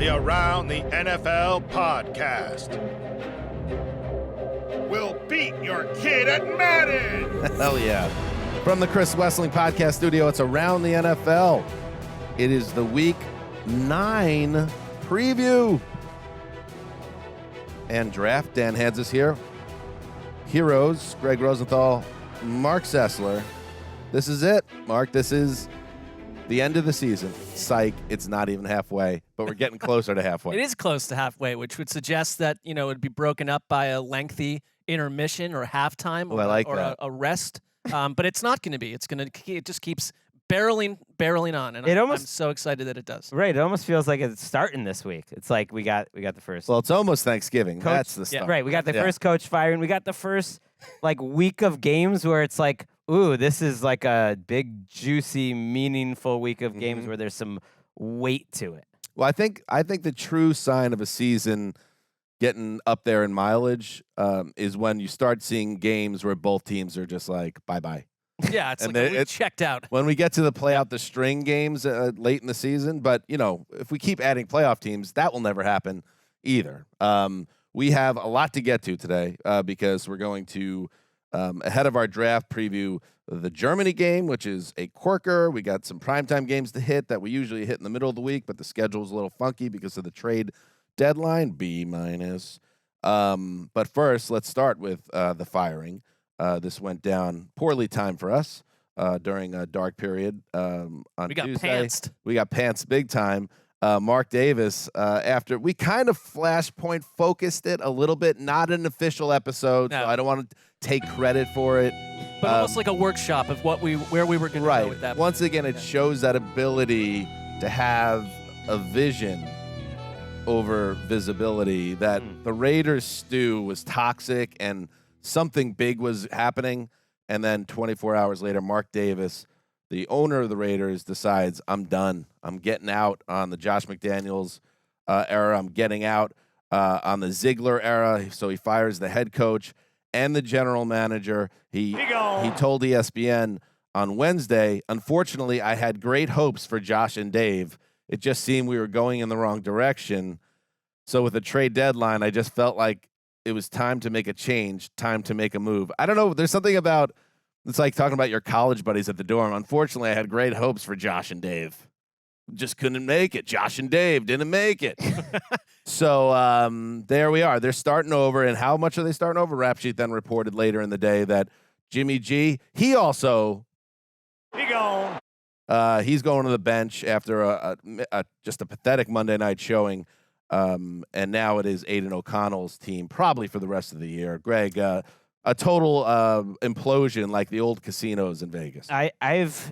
the Around the NFL podcast. We'll beat your kid at Madden. Hell yeah. From the Chris Wessling podcast studio, it's Around the NFL. It is the Week 9 preview. And draft. Dan Hanzus here. Heroes, Gregg Rosenthal, Marc Sessler. This is it, Mark. This is the end of the season. Psych, it's not even halfway, but we're getting closer to halfway. It is close to halfway, which would suggest that, it would be broken up by a lengthy intermission or halftime or a rest. But it's not going to be. It just keeps barreling on, and I'm so excited that it does. Right, it almost feels like it's starting this week. It's like we got the first. Well, it's almost Thanksgiving. Coach, that's the start. Yeah, right, we got the first coach firing. We got the first week of games where it's like, ooh, this is like a big, juicy, meaningful week of games where there's some weight to it. Well, I think the true sign of a season getting up there in mileage is when you start seeing games where both teams are just like, bye-bye. Yeah, it's we checked out. When we get to the play out the string games late in the season, but, if we keep adding playoff teams, that will never happen either. We have a lot to get to today because we're going to, ahead of our draft, preview the Germany game, which is a corker. We got some primetime games to hit that we usually hit in the middle of the week, but the schedule is a little funky because of the trade deadline, B-. But first, let's start with the firing. This went down poorly timed for us during a dark period on Tuesday. We got pantsed big time. Mark Davis, after we kind of flashpoint focused it a little bit, not an official episode, so I don't want to take credit for it. But almost like a workshop of where we were going to go with that. Once again, it shows that ability to have a vision over visibility, that the Raiders stew was toxic and something big was happening, and then 24 hours later, Mark Davis, the owner of the Raiders, decides, I'm done. I'm getting out on the Josh McDaniels era. I'm getting out on the Ziegler era. So he fires the head coach and the general manager. He told ESPN on Wednesday, unfortunately, I had great hopes for Josh and Dave. It just seemed we were going in the wrong direction. So with the trade deadline, I just felt like it was time to make a change, time to make a move. I don't know. There's something about, it's like talking about your college buddies at the dorm. Unfortunately, I had great hopes for Josh and Dave. Just couldn't make it. Josh and Dave didn't make it. So there we are. They're starting over. And how much are they starting over? Rap Sheet then reported later in the day that Jimmy G, he also, he's going to the bench after just a pathetic Monday night showing. And now it is Aiden O'Connell's team, probably for the rest of the year. Greg, a total implosion like the old casinos in Vegas. I've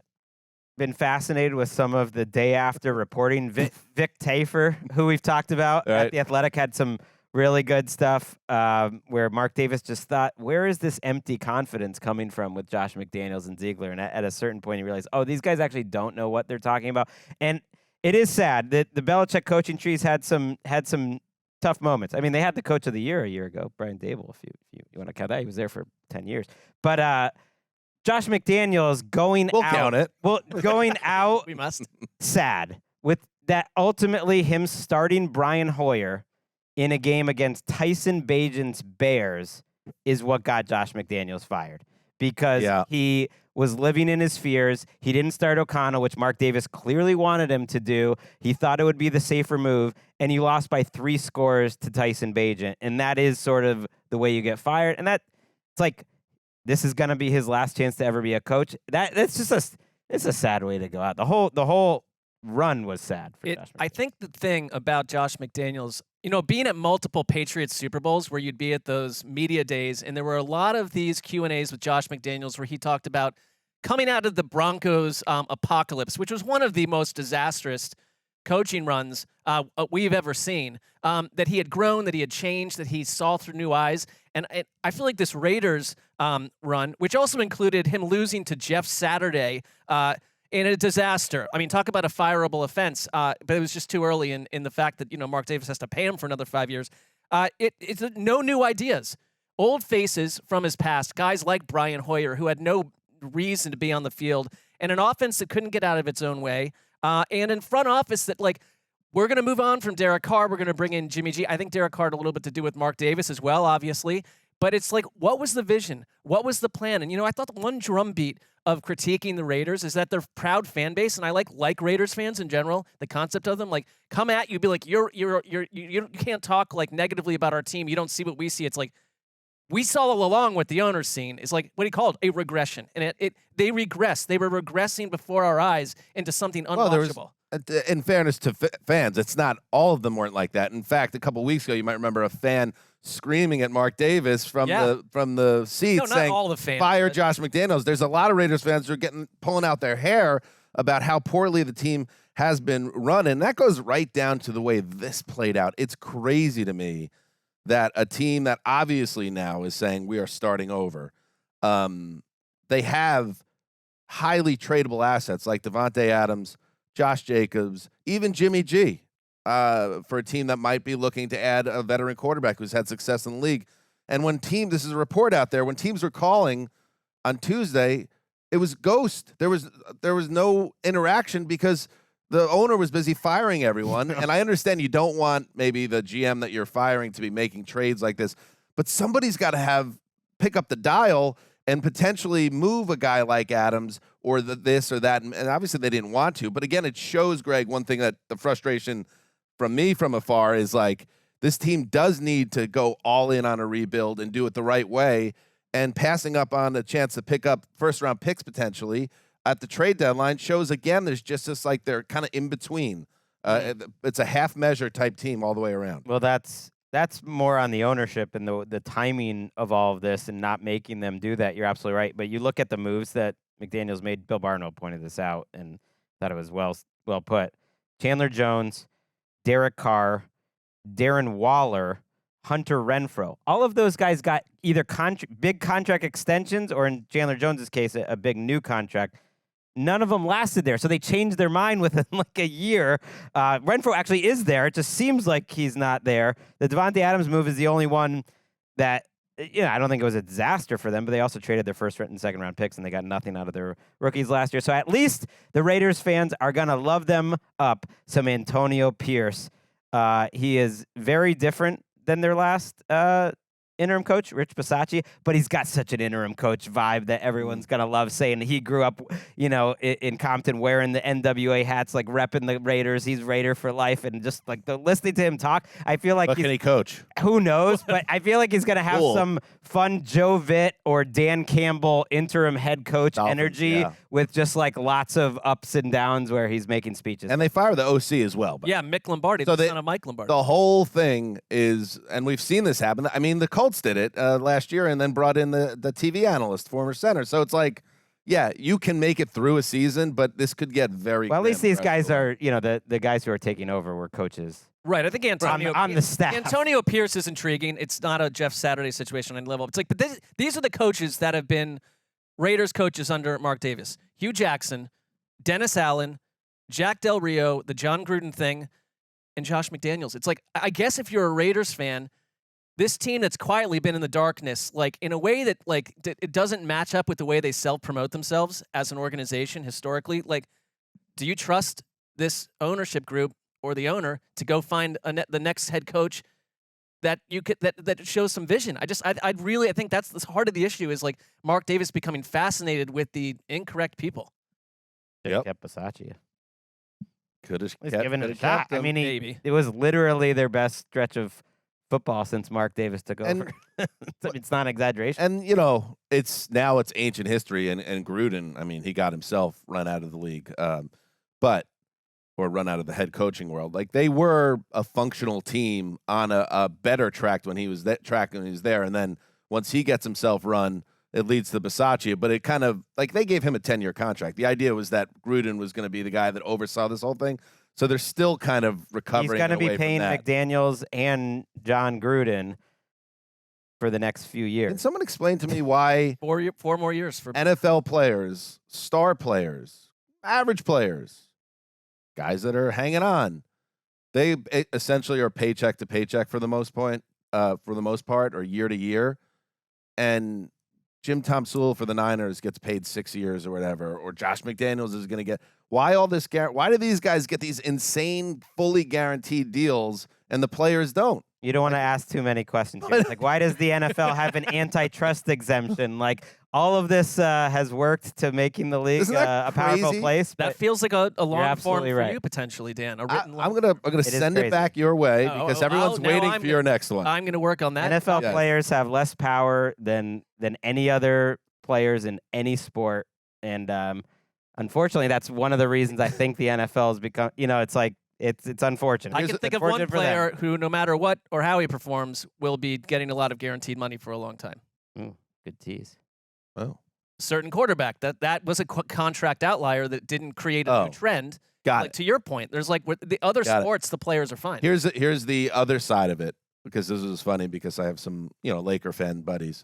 been fascinated with some of the day after reporting. Vic Tafur, who we've talked about at The Athletic, had some really good stuff where Mark Davis just thought, where is this empty confidence coming from with Josh McDaniels and Ziegler? And at a certain point, he realized, these guys actually don't know what they're talking about. And it is sad that the Belichick coaching trees had some tough moments. I mean, they had the coach of the year a year ago, Brian Dable, if you want to count that. He was there for 10 years. But Josh McDaniels going we'll count it. Well, going out we must. Sad. With that, ultimately him starting Brian Hoyer in a game against Tyson Bagent's Bears is what got Josh McDaniels fired. Because he was living in his fears. He didn't start O'Connell, which Mark Davis clearly wanted him to do. He thought it would be the safer move, and he lost by 3 scores to Tyson Bagent. And that is sort of the way you get fired. And it's like, this is going to be his last chance to ever be a coach. That's just it's a sad way to go out. The whole run was sad for Josh McDaniels. I think the thing about Josh McDaniels, being at multiple Patriots Super Bowls where you'd be at those media days, and there were a lot of these Q&As with Josh McDaniels where he talked about coming out of the Broncos apocalypse, which was one of the most disastrous coaching runs we've ever seen, that he had grown, that he had changed, that he saw through new eyes. And I feel like this Raiders run, which also included him losing to Jeff Saturday in a disaster. I mean, talk about a fireable offense, but it was just too early in the fact that, Mark Davis has to pay him for another 5 years. It's no new ideas. Old faces from his past, guys like Brian Hoyer, who had no reason to be on the field, and an offense that couldn't get out of its own way, and in front office that, we're going to move on from Derek Carr. We're going to bring in Jimmy G. I think Derek Carr had a little bit to do with Mark Davis as well, obviously. But it's like, what was the vision? What was the plan? And, I thought the one drumbeat of critiquing the Raiders is that they're proud fan base, and I like Raiders fans in general. The concept of them, like, come at you, be like, you can't talk like negatively about our team. You don't see what we see. It's like, we saw all along what the owner's seen is like what he called a regression, and they regressed. They were regressing before our eyes into something unwatchable. In fairness to fans, it's not all of them weren't like that. In fact, a couple weeks ago, you might remember a fan screaming at Mark Davis from the seats saying, all the fans, "Fire Josh McDaniels." There's a lot of Raiders fans who are pulling out their hair about how poorly the team has been run, and that goes right down to the way this played out. It's crazy to me that a team that obviously now is saying we are starting over, they have highly tradable assets like Devontae Adams, Josh Jacobs, even Jimmy G, for a team that might be looking to add a veteran quarterback who's had success in the league. And this is a report out there, when teams were calling on Tuesday, it was ghost. There was no interaction because the owner was busy firing everyone. And I understand you don't want maybe the GM that you're firing to be making trades like this, but somebody's got to pick up the dial and potentially move a guy like Adams or this or that. And obviously they didn't want to. But again, it shows, Greg, one thing that the frustration from me from afar is like, this team does need to go all in on a rebuild and do it the right way. And passing up on a chance to pick up first-round picks potentially at the trade deadline shows, again, there's just this, like, they're kind of in between. It's a half-measure type team all the way around. Well, that's more on the ownership and the timing of all of this and not making them do that. You're absolutely right. But you look at the moves that McDaniels made. Bill Barno pointed this out and thought it was well put. Chandler Jones, Derek Carr, Darren Waller, Hunter Renfrow. All of those guys got either big contract extensions or, in Chandler Jones's case, a big new contract. None of them lasted there, so they changed their mind within like a year. Renfrow actually is there. It just seems like he's not there. The Devontae Adams move is the only one that, I don't think it was a disaster for them, but they also traded their first and second round picks, and they got nothing out of their rookies last year. So at least the Raiders fans are going to love them up some Antonio Pierce. He is very different than their last interim coach, Rich Bisaccia, but he's got such an interim coach vibe that everyone's going to love, saying he grew up, in Compton wearing the NWA hats, like repping the Raiders. He's Raider for life. And just like listening to him talk, I feel like Can he coach? Who knows? But I feel like he's going to have some fun Joe Vitt or Dan Campbell interim head coach Dolphins, energy with just like lots of ups and downs where he's making speeches. And they fire the OC as well. But Mick Lombardi, the son of Mike Lombardi. The whole thing is, and we've seen this happen. I mean, the Colts did it last year and then brought in the TV analyst, former center. So it's like, you can make it through a season, but this could get very well. At least these guys are, the guys who are taking over were coaches. Right, I think Antonio on the staff. Antonio Pierce is intriguing. It's not a Jeff Saturday situation on any level. It's like, but these are the coaches that have been Raiders coaches under Mark Davis: Hugh Jackson, Dennis Allen, Jack Del Rio, the John Gruden thing, and Josh McDaniels. It's like, I guess if you're a Raiders fan, this team that's quietly been in the darkness, like in a way that like it doesn't match up with the way they self-promote themselves as an organization historically. Like, do you trust this ownership group or the owner to go find the next head coach that you could that shows some vision? I think that's the heart of the issue, is like Mark Davis becoming fascinated with the incorrect people. Yep. Kept Bisaccia. Could have given it a shot. I mean, maybe. It was literally their best stretch of football since Mark Davis took over. It's not an exaggeration. And, it's ancient history. And Gruden, I mean, he got himself run out of the league, or run out of the head coaching world. Like, they were a functional team on a better track when he was there. And then once he gets himself run, it leads to Bisaccia. But it kind of, like, they gave him a 10-year contract. The idea was that Gruden was going to be the guy that oversaw this whole thing. So they're still kind of recovering. He's going to be paying McDaniels and John Gruden for the next few years. Can someone explain to me why 4 more years for NFL players, star players, average players, guys that are hanging on, they essentially are paycheck to paycheck for the most part, or year to year, and Jim Tom Sewell for the Niners gets paid 6 years or whatever, or Josh McDaniels is going to get. Why all this? Why do these guys get these insane, fully guaranteed deals and the players don't? You don't want to ask too many questions here. Like, why does the NFL have an antitrust exemption? Like, all of this has worked to making the league a powerful place. That feels like a long form for right. you potentially, Dan. A written I'm gonna send it back your way because everyone's waiting for your next one. I'm gonna work on that. NFL players have less power than any other players in any sport, and unfortunately, that's one of the reasons I think the NFL has become. It's like. It's unfortunate. I can think of one player who, no matter what or how he performs, will be getting a lot of guaranteed money for a long time. Good tease. Oh. Certain quarterback. That was a contract outlier that didn't create a new trend. Got it. To your point, there's like with the other sports, the players are fine. Here's the other side of it, because this was funny because I have some Laker fan buddies.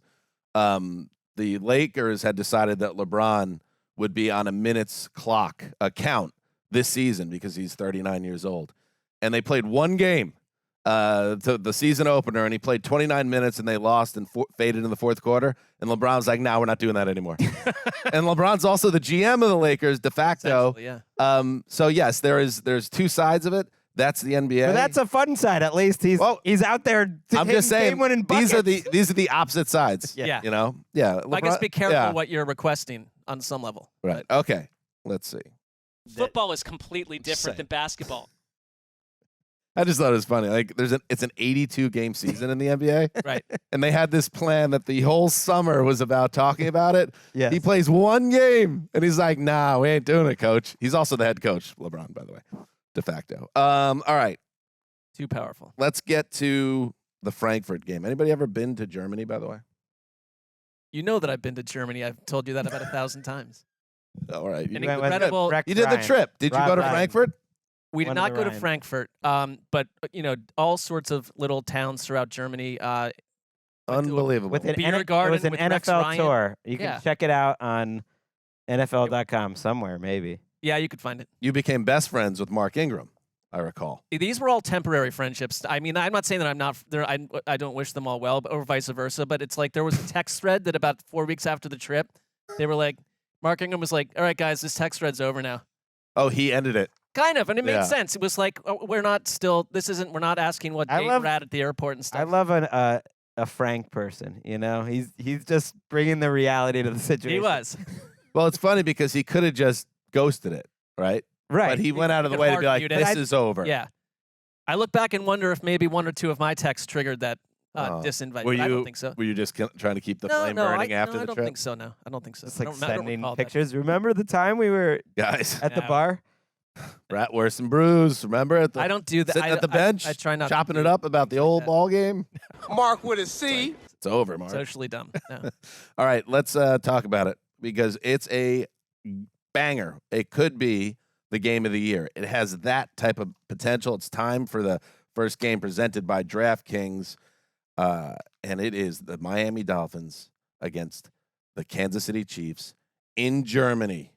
The Lakers had decided that LeBron would be on a minutes clock count this season because he's 39 years old. And they played one game, the season opener, and he played 29 minutes and they lost and faded in the fourth quarter. And LeBron's like, we're not doing that anymore. And LeBron's also the GM of the Lakers de facto. Yeah. So yes, there's two sides of it. That's the NBA. But that's a fun side, at least. He's out there. I'm just saying, these are the opposite sides. Yeah. Yeah. I guess be careful what you're requesting on some level. Right. Okay. Let's see. Football is completely different than basketball. I just thought it was funny. Like, it's an 82 game season in the NBA, right? And they had this plan that the whole summer was about talking about it. Yeah, he plays one game, and he's like, "Nah, we ain't doing it, coach." He's also the head coach, LeBron, by the way, de facto. All right, too powerful. Let's get to the Frankfurt game. Anybody ever been to Germany, by the way? You know that I've been to Germany. I've told you that about 1,000 times. All right. You did the trip. Did you go to Frankfurt? We did not go to Frankfurt, but all sorts of little towns throughout Germany. Unbelievable. With an garden, it was an with NFL tour. You can check it out on NFL.com somewhere, maybe. Yeah, you could find it. You became best friends with Mark Ingram, I recall. These were all temporary friendships. I mean, I'm not saying that I'm not there. I don't wish them all well, or vice versa. But it's like there was a text thread that about 4 weeks after the trip, they were like, Mark Ingram was like, "All right, guys, this text thread's over now." Oh, he ended it. Kind of, and it made sense. It was like, we're not asking what date we're at the airport and stuff. I love a frank person, He's just bringing the reality to the situation. He was. Well, it's funny because he could have just ghosted it, right? Right. But he went out of the way to be like, this is over. Yeah. I look back and wonder if maybe one or two of my texts triggered that disinvite. I don't think so. Were you just trying to keep the flame burning after the trip? I don't think so, no. I don't think so. It's like sending I don't pictures. Remember the time we were guys at the bar? Bratwurst and brews. Remember I don't do that. Sitting at the bench, I try not chopping it up about the old ball game. Mark with a C. It's over, Mark. Socially dumb. No. All right, let's talk about it because it's a banger. It could be the game of the year. It has that type of potential. It's time for the first game presented by DraftKings, and it is the Miami Dolphins against the Kansas City Chiefs in Germany.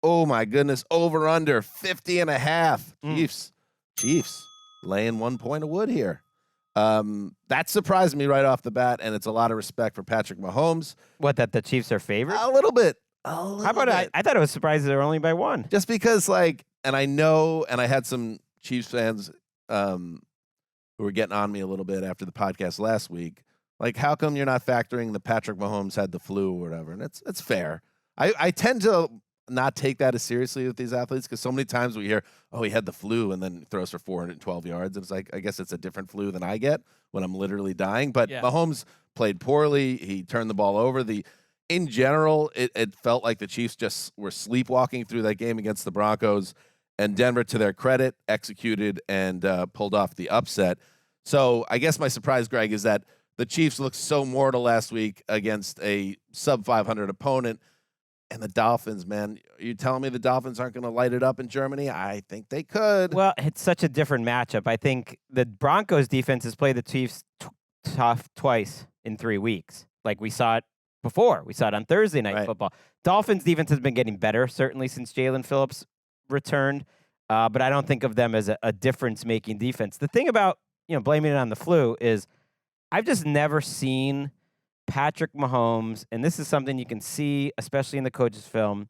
Oh, my goodness. Over under 50.5. Chiefs laying 1 point of wood here. That surprised me right off the bat, and it's a lot of respect for Patrick Mahomes. What, that the Chiefs are favored? A little bit. How about I thought it was surprised they're only by one. Just because, and I know, and I had some Chiefs fans who were getting on me a little bit after the podcast last week. Like, how come you're not factoring the Patrick Mahomes had the flu or whatever? And it's fair. I tend to not take that as seriously with these athletes because so many times we hear, oh, he had the flu and then throws for 412 yards. And it's like, I guess it's a different flu than I get when I'm literally dying. But Mahomes played poorly. He turned the ball over. In general, it felt like the Chiefs just were sleepwalking through that game against the Broncos. And Denver, to their credit, executed and pulled off the upset. So I guess my surprise, Greg, is that the Chiefs looked so mortal last week against a sub-500 opponent. And the Dolphins, man, are you telling me the Dolphins aren't going to light it up in Germany? I think they could. Well, it's such a different matchup. I think the Broncos defense has played the Chiefs tough twice in 3 weeks. Like we saw it before. We saw it on Thursday Night Football. Dolphins defense has been getting better, certainly since Jalen Phillips returned. But I don't think of them as a difference-making defense. The thing about blaming it on the flu is I've just never seen Patrick Mahomes, and this is something you can see, especially in the coach's film,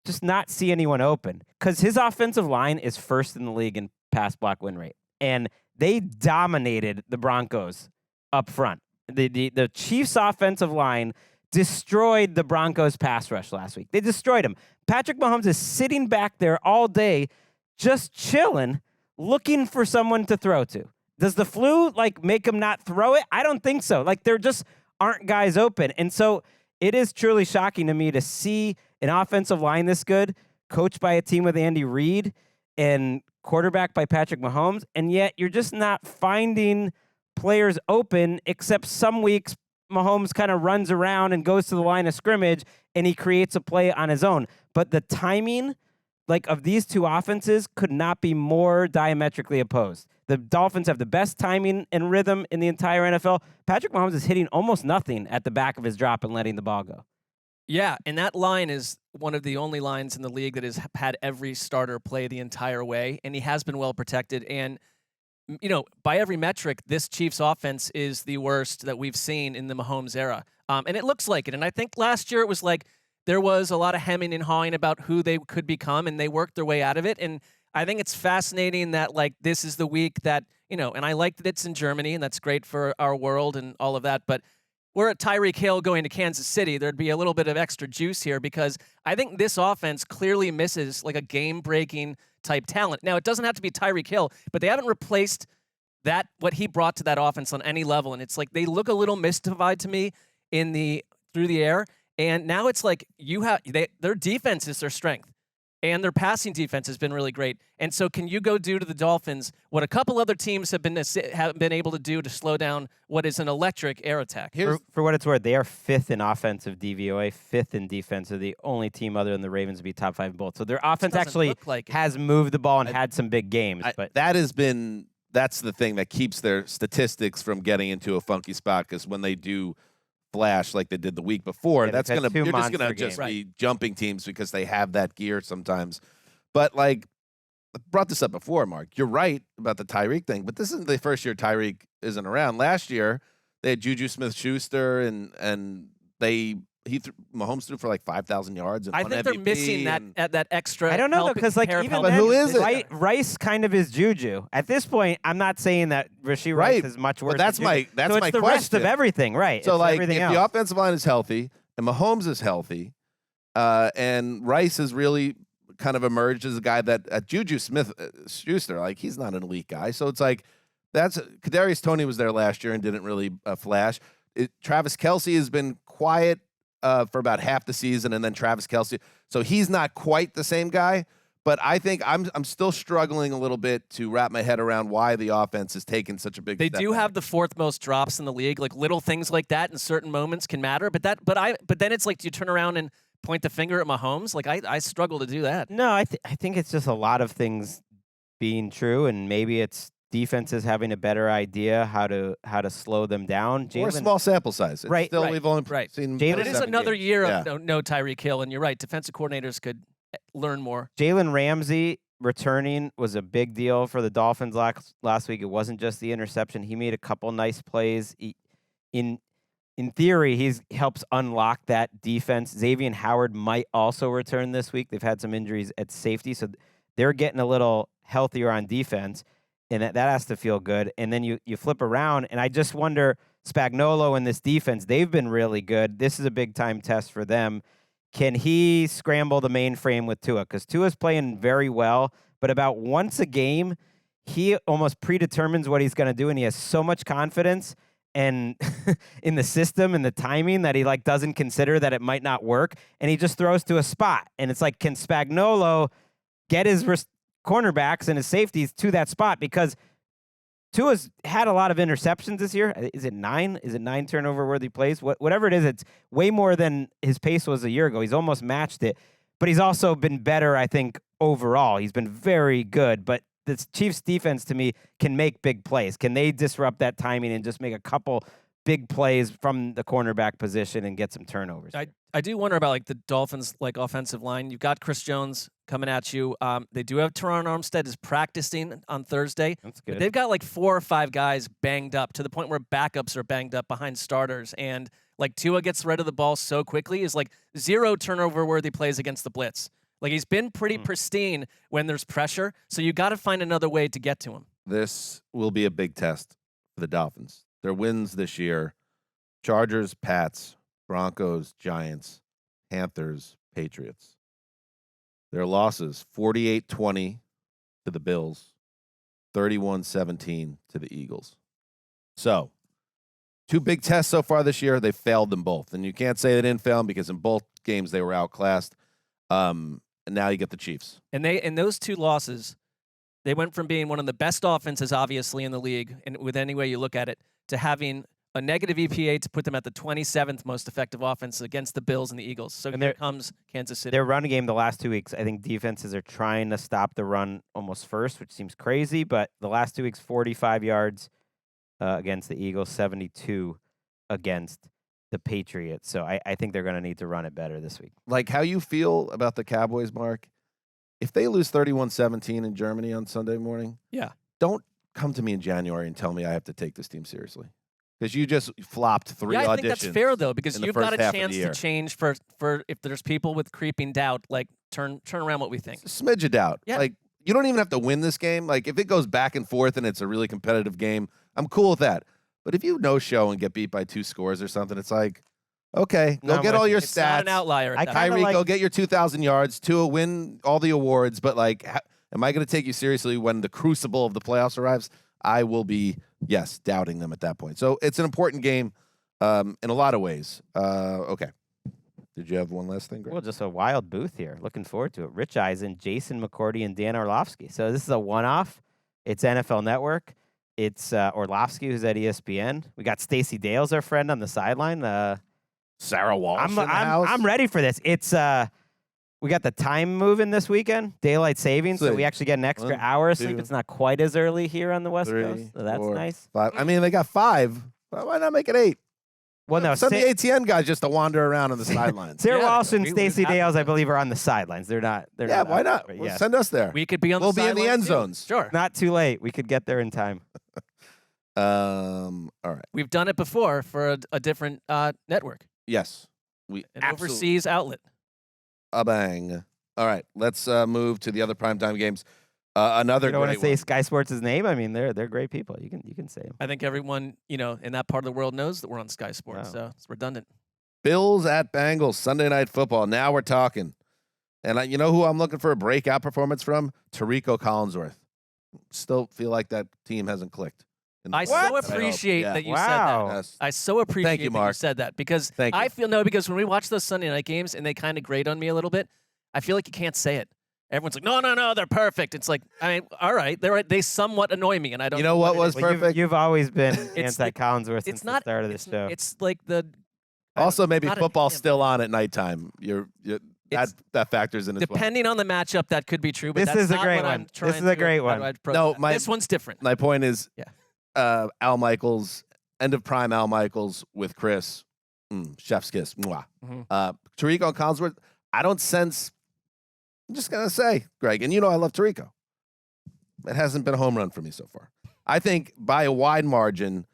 just not see anyone open because his offensive line is first in the league in pass block win rate. And they dominated the Broncos up front. The Chiefs' offensive line destroyed the Broncos' pass rush last week. They destroyed him. Patrick Mahomes is sitting back there all day, just chilling, looking for someone to throw to. Does the flu make him not throw it? I don't think so. There just aren't guys open. And so it is truly shocking to me to see an offensive line this good, coached by a team with Andy Reid and quarterback by Patrick Mahomes, and yet you're just not finding players open, except some weeks Mahomes kind of runs around and goes to the line of scrimmage and he creates a play on his own. But the timing of these two offenses could not be more diametrically opposed. The Dolphins have the best timing and rhythm in the entire NFL. Patrick Mahomes is hitting almost nothing at the back of his drop and letting the ball go. Yeah, and that line is one of the only lines in the league that has had every starter play the entire way, and he has been well protected. And, by every metric, this Chiefs offense is the worst that we've seen in the Mahomes era. And it looks like it. And I think last year it was there was a lot of hemming and hawing about who they could become, and they worked their way out of it. And I think it's fascinating that this is the week that, and I like that it's in Germany, and that's great for our world and all of that. But we're at Tyreek Hill going to Kansas City. There'd be a little bit of extra juice here because I think this offense clearly misses a game-breaking type talent. Now, it doesn't have to be Tyreek Hill, but they haven't replaced what he brought to that offense on any level. And it's they look a little mystified to me through the air. And now it's their defense is their strength. And their passing defense has been really great. And so can you go do to the Dolphins what a couple other teams have been able to do to slow down what is an electric air attack? For what it's worth, they are 5th in offensive DVOA, 5th in defense. They're the only team other than the Ravens to be top 5 in both. So their offense actually has moved the ball and had some big games. But that's the thing that keeps their statistics from getting into a funky spot, because when they do flash like they did the week before, they're just gonna be jumping teams because they have that gear sometimes. But I brought this up before, Mark. You're right about the Tyreek thing, but this isn't the first year Tyreek isn't around. Last year they had Juju Smith-Schuster and Mahomes threw for 5,000 yards. And I think they're missing that extra. I don't know because even but who is it? Rice kind of is Juju. At this point, I'm not saying that Rashee Rice is much worse. But that's my so it's my the question. Rest of everything, right? So it's everything if else. the offensive line is healthy and Mahomes is healthy, and Rice has really kind of emerged as a guy that Juju Smith-Schuster, he's not an elite guy. So it's Kadarius Toney was there last year and didn't really flash. Travis Kelce has been quiet for about half the season, and then Travis Kelce. So he's not quite the same guy, but I think I'm still struggling a little bit to wrap my head around why the offense is taking such a big They step do back. have the 4th most drops in the league. Little things like that in certain moments can matter, but then it's do you turn around and point the finger at Mahomes? I struggle to do that. No, I think it's just a lot of things being true, and maybe it's defenses having a better idea how to slow them down. Or a small sample size. Right. We've only seen. But it is another year of no Tyreek Hill, and you're right. Defensive coordinators could learn more. Jalen Ramsey returning was a big deal for the Dolphins last week. It wasn't just the interception. He made a couple nice plays. In theory, he helps unlock that defense. Xavier Howard might also return this week. They've had some injuries at safety, so they're getting a little healthier on defense. And that has to feel good. And then you flip around, and I just wonder, Spagnuolo and this defense, they've been really good. This is a big-time test for them. Can he scramble the mainframe with Tua? Because Tua's playing very well, but about once a game, he almost predetermines what he's going to do, and he has so much confidence and in the system and the timing that he doesn't consider that it might not work, and he just throws to a spot. And it's can Spagnuolo get his cornerbacks and his safeties to that spot? Because Tua's had a lot of interceptions this year. Is it 9? Is it 9 turnover-worthy plays? Whatever it is, it's way more than his pace was a year ago. He's almost matched it. But he's also been better, I think, overall. He's been very good. But the Chiefs' defense, to me, can make big plays. Can they disrupt that timing and just make a couple big plays from the cornerback position and get some turnovers. I do wonder about like the Dolphins like offensive line. You've got Chris Jones coming at you. They do have Teron Armstead is practicing on Thursday. That's good. But they've got like 4 or 5 guys banged up to the point where backups are banged up behind starters. And like Tua gets rid of the ball so quickly is like 0 turnover worthy plays against the blitz. Like he's been pretty pristine when there's pressure. So you got to find another way to get to him. This will be a big test for the Dolphins. Their wins this year: Chargers, Pats, Broncos, Giants, Panthers, Patriots. Their losses: 48-20 to the Bills, 31-17 to the Eagles. So, 2 big tests so far this year. They failed them both. And you can't say they didn't fail them because in both games they were outclassed. And now you get the Chiefs. And in those 2 losses, they went from being one of the best offenses, obviously, in the league, and with any way you look at it, to having a negative EPA to put them at the 27th most effective offense against the Bills and the Eagles. So here comes Kansas City. Their run game the last 2 weeks, I think defenses are trying to stop the run almost first, which seems crazy. But the last 2 weeks, 45 yards against the Eagles, 72 against the Patriots. So I think they're going to need to run it better this week. Like how you feel about the Cowboys, Mark? If they lose 31-17 in Germany on Sunday morning, don't come to me in January and tell me I have to take this team seriously. Because you just flopped 3 auditions. I think that's fair, though, because in the you've first got a half of chance the year. to change for if there's people with creeping doubt, like turn around what we think. A smidge of doubt. Yeah. Like, you don't even have to win this game. Like, if it goes back and forth and it's a really competitive game, I'm cool with that. But if you no-show and get beat by 2 scores or something, it's like, okay, go get all your It's stats. not an outlier. at that point. Kyrie, go get your 2,000 yards. Tua, win all the awards. But, like, am I going to take you seriously when the crucible of the playoffs arrives? I will be, yes, doubting them at that point. So it's an important game in a lot of ways. Okay. Did you have one last thing, Greg? Well, just a wild booth here. Looking forward to it. Rich Eisen, Jason McCourty, and Dan Orlovsky. So this is a one-off. It's NFL Network. It's Orlovsky, who's at ESPN. We got Stacey Dales, our friend, on the sideline. Sarah Walsh in the house. I'm ready for this. It's we got the time moving this weekend, daylight savings, so we actually get an extra hour of sleep. It's not quite as early here on the West Coast, so that's 4, nice. 5. I mean, they got 5. Why not make it 8? Well, no, send the ATN guys just to wander around on the sidelines. Sarah Walsh and we Stacey have Dales, I believe, are on the sidelines. They're not. Yeah, why not? But Well, yes. send us there. We could be on We'll the be in the sidelines, end too. zones. Sure. Not too late. We could get there in time. All right. We've done it before for a different network, Yes. We an absolutely. overseas outlet. A bang. All right. Let's move to the other primetime games. Another You don't want great to say one. Sky Sports' name? I mean, they're great people. You can say them. I think everyone, in that part of the world knows that we're on Sky Sports, Wow. so it's redundant. Bills at Bengals, Sunday Night Football. Now we're talking. And you know who I'm looking for a breakout performance from? Tarico Collinsworth. Still feel like that team hasn't clicked. in the I playoffs. so I hope. appreciate Yeah. that you Wow. said that. Yes. I so appreciate you, that you Mark. said that because Thank you. I feel because when we watch those Sunday night games and they kind of grate on me a little bit, I feel like you can't say it. Everyone's like, no, they're perfect. It's like, I mean, all right, they somewhat annoy me, and I don't. You know what it was is. Well, perfect? You've always been It's anti-Collinsworth since It's not the start of the it's, show. It's like the Also, maybe not a football's him. still on at nighttime. That factors in as well. depending on the matchup, that could be true. But This that's is a not great what I'm one. This trying is a to- great how one. do I approach No, that? This one's different. My point is, Yeah. Al Michaels, end of prime Al Michaels with Chris, chef's kiss. Mwah. Mhm. Tarico and Collinsworth, I don't sense. I'm just gonna say, Greg, and I love Tarico. It hasn't been a home run for me so far. I think by a wide margin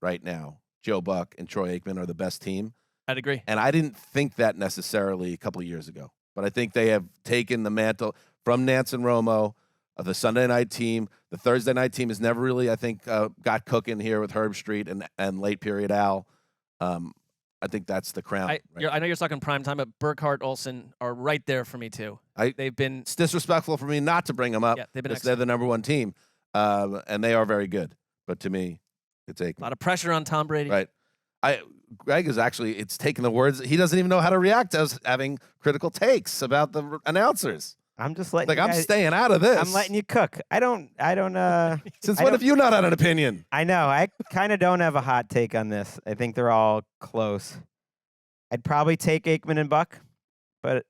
right now, Joe Buck and Troy Aikman are the best team. I'd agree. And I didn't think that necessarily a couple of years ago. But I think they have taken the mantle from Nance and Romo of the Sunday night team. The Thursday night team has never really, I think, got cooking here with Herb Street and late period Al. I think that's the crown. I know you're talking prime time, but Burkhart, Olsen are right there for me too. They've been It's disrespectful for me not to bring them up Yeah, they've been because they're the number one team. And they are very good. But to me, it's Aikman. a lot of pressure on Tom Brady. Right. Greg is actually, it's taking the words. He doesn't even know how to react to us having critical takes about the announcers. I'm just letting Like, you I'm guys- staying out of this. I'm letting you cook. I don't. Since I when don't- have you not had an opinion? I know. I kind of don't have a hot take on this. I think they're all close. I'd probably take Aikman and Buck, but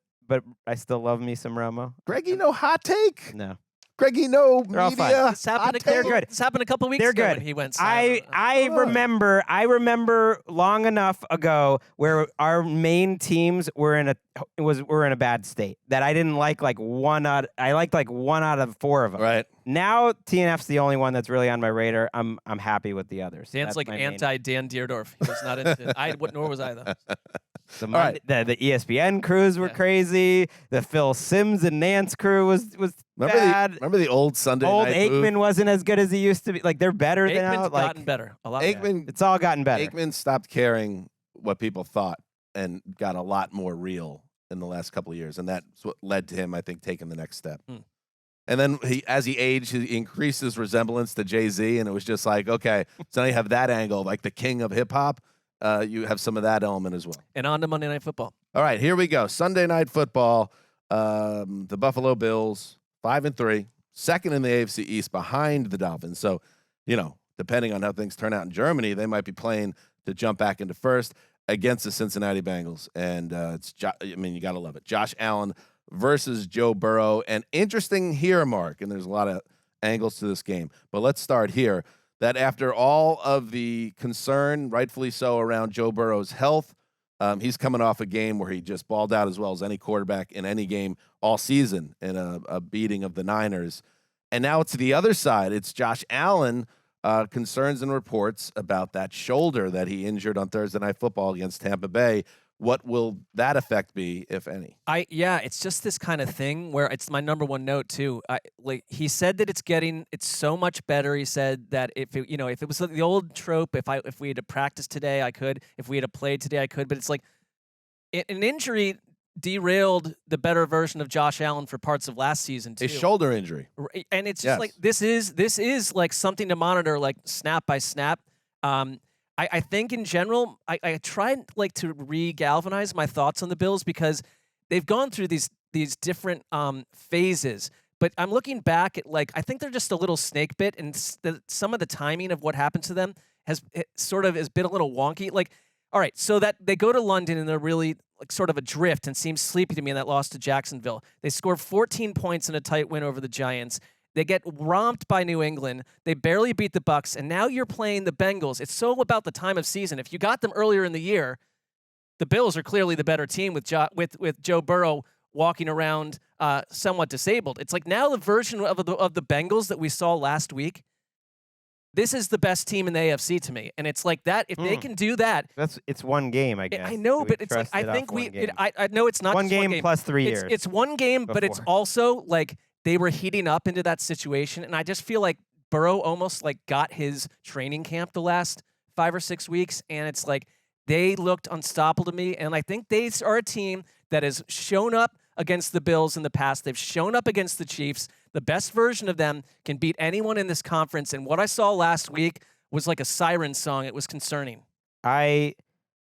I still love me some Romo. Greg, hot take? No. Greggy, no They're all fine. media. This happened, They're good. This happened a couple weeks They're ago good. when he went I silent. I remember long enough ago where our main teams were in a bad state that I didn't like one out. I liked like 1 out of 4 of them. Right. Now TNF's the only one that's really on my radar. I'm happy with the others. Dan's That's like my main- anti-Dan Deerdorf. He was not into nor was I, though. The ESPN crews were crazy. The Phil Simms and Nance crew was bad. Remember the old Sunday Old night Aikman booth? wasn't as good as he used to be. Like, they're better now. Aikman's gotten better. A lot Aikman, It's all gotten better. Aikman stopped caring what people thought and got a lot more real in the last couple of years, and that's what led to him, I think, taking the next step. And then as he aged, he increased his resemblance to Jay-Z, and it was just like, okay, so now you have that angle, like the king of hip-hop. You have some of that element as well. And on to Monday Night Football. All right, here we go. Sunday Night Football. The Buffalo Bills, 5-3, second in the AFC East behind the Dolphins. So, depending on how things turn out in Germany, they might be playing to jump back into first against the Cincinnati Bengals. And you got to love it. Josh Allen versus Joe Burrow. And interesting here, Mark, and there's a lot of angles to this game, but let's start here, that after all of the concern, rightfully so, around Joe Burrow's health, he's coming off a game where he just balled out as well as any quarterback in any game all season in a beating of the Niners. And now it's the other side. It's Josh Allen, concerns and reports about that shoulder that he injured on Thursday Night Football against Tampa Bay. What will that effect be, if any? It's just this kind of thing where it's my number one note too. He said that it's so much better. He said that if it was the old trope, if we had to practice today, I could. If we had to play today, I could. But it's like an injury derailed the better version of Josh Allen for parts of last season too. A shoulder injury, and it's just like this is like something to monitor, like snap by snap. I think in general, I try to re-galvanize my thoughts on the Bills because they've gone through these different phases. But I'm looking back at I think they're just a little snake bit, and some of the timing of what happened to them has been a little wonky. All right, so that they go to London and they're really sort of adrift and seems sleepy to me in that loss to Jacksonville. They scored 14 points in a tight win over the Giants. They get romped by New England. They barely beat the Bucs, and now you're playing the Bengals. It's so about the time of season. If you got them earlier in the year, the Bills are clearly the better team with Joe Burrow walking around somewhat disabled. It's like now the version of the Bengals that we saw last week. This is the best team in the AFC to me, and it's like that. If they can do that, it's one game, I guess. I know, but it's like I think I know it's not one just game plus 3 years. It's one game, but it's also like they were heating up into that situation, and I just feel like Burrow almost got his training camp the last 5 or 6 weeks, and it's like they looked unstoppable to me, and I think they are a team that has shown up against the Bills in the past. They've shown up against the Chiefs. The best version of them can beat anyone in this conference, and what I saw last week was like a siren song. It was concerning. I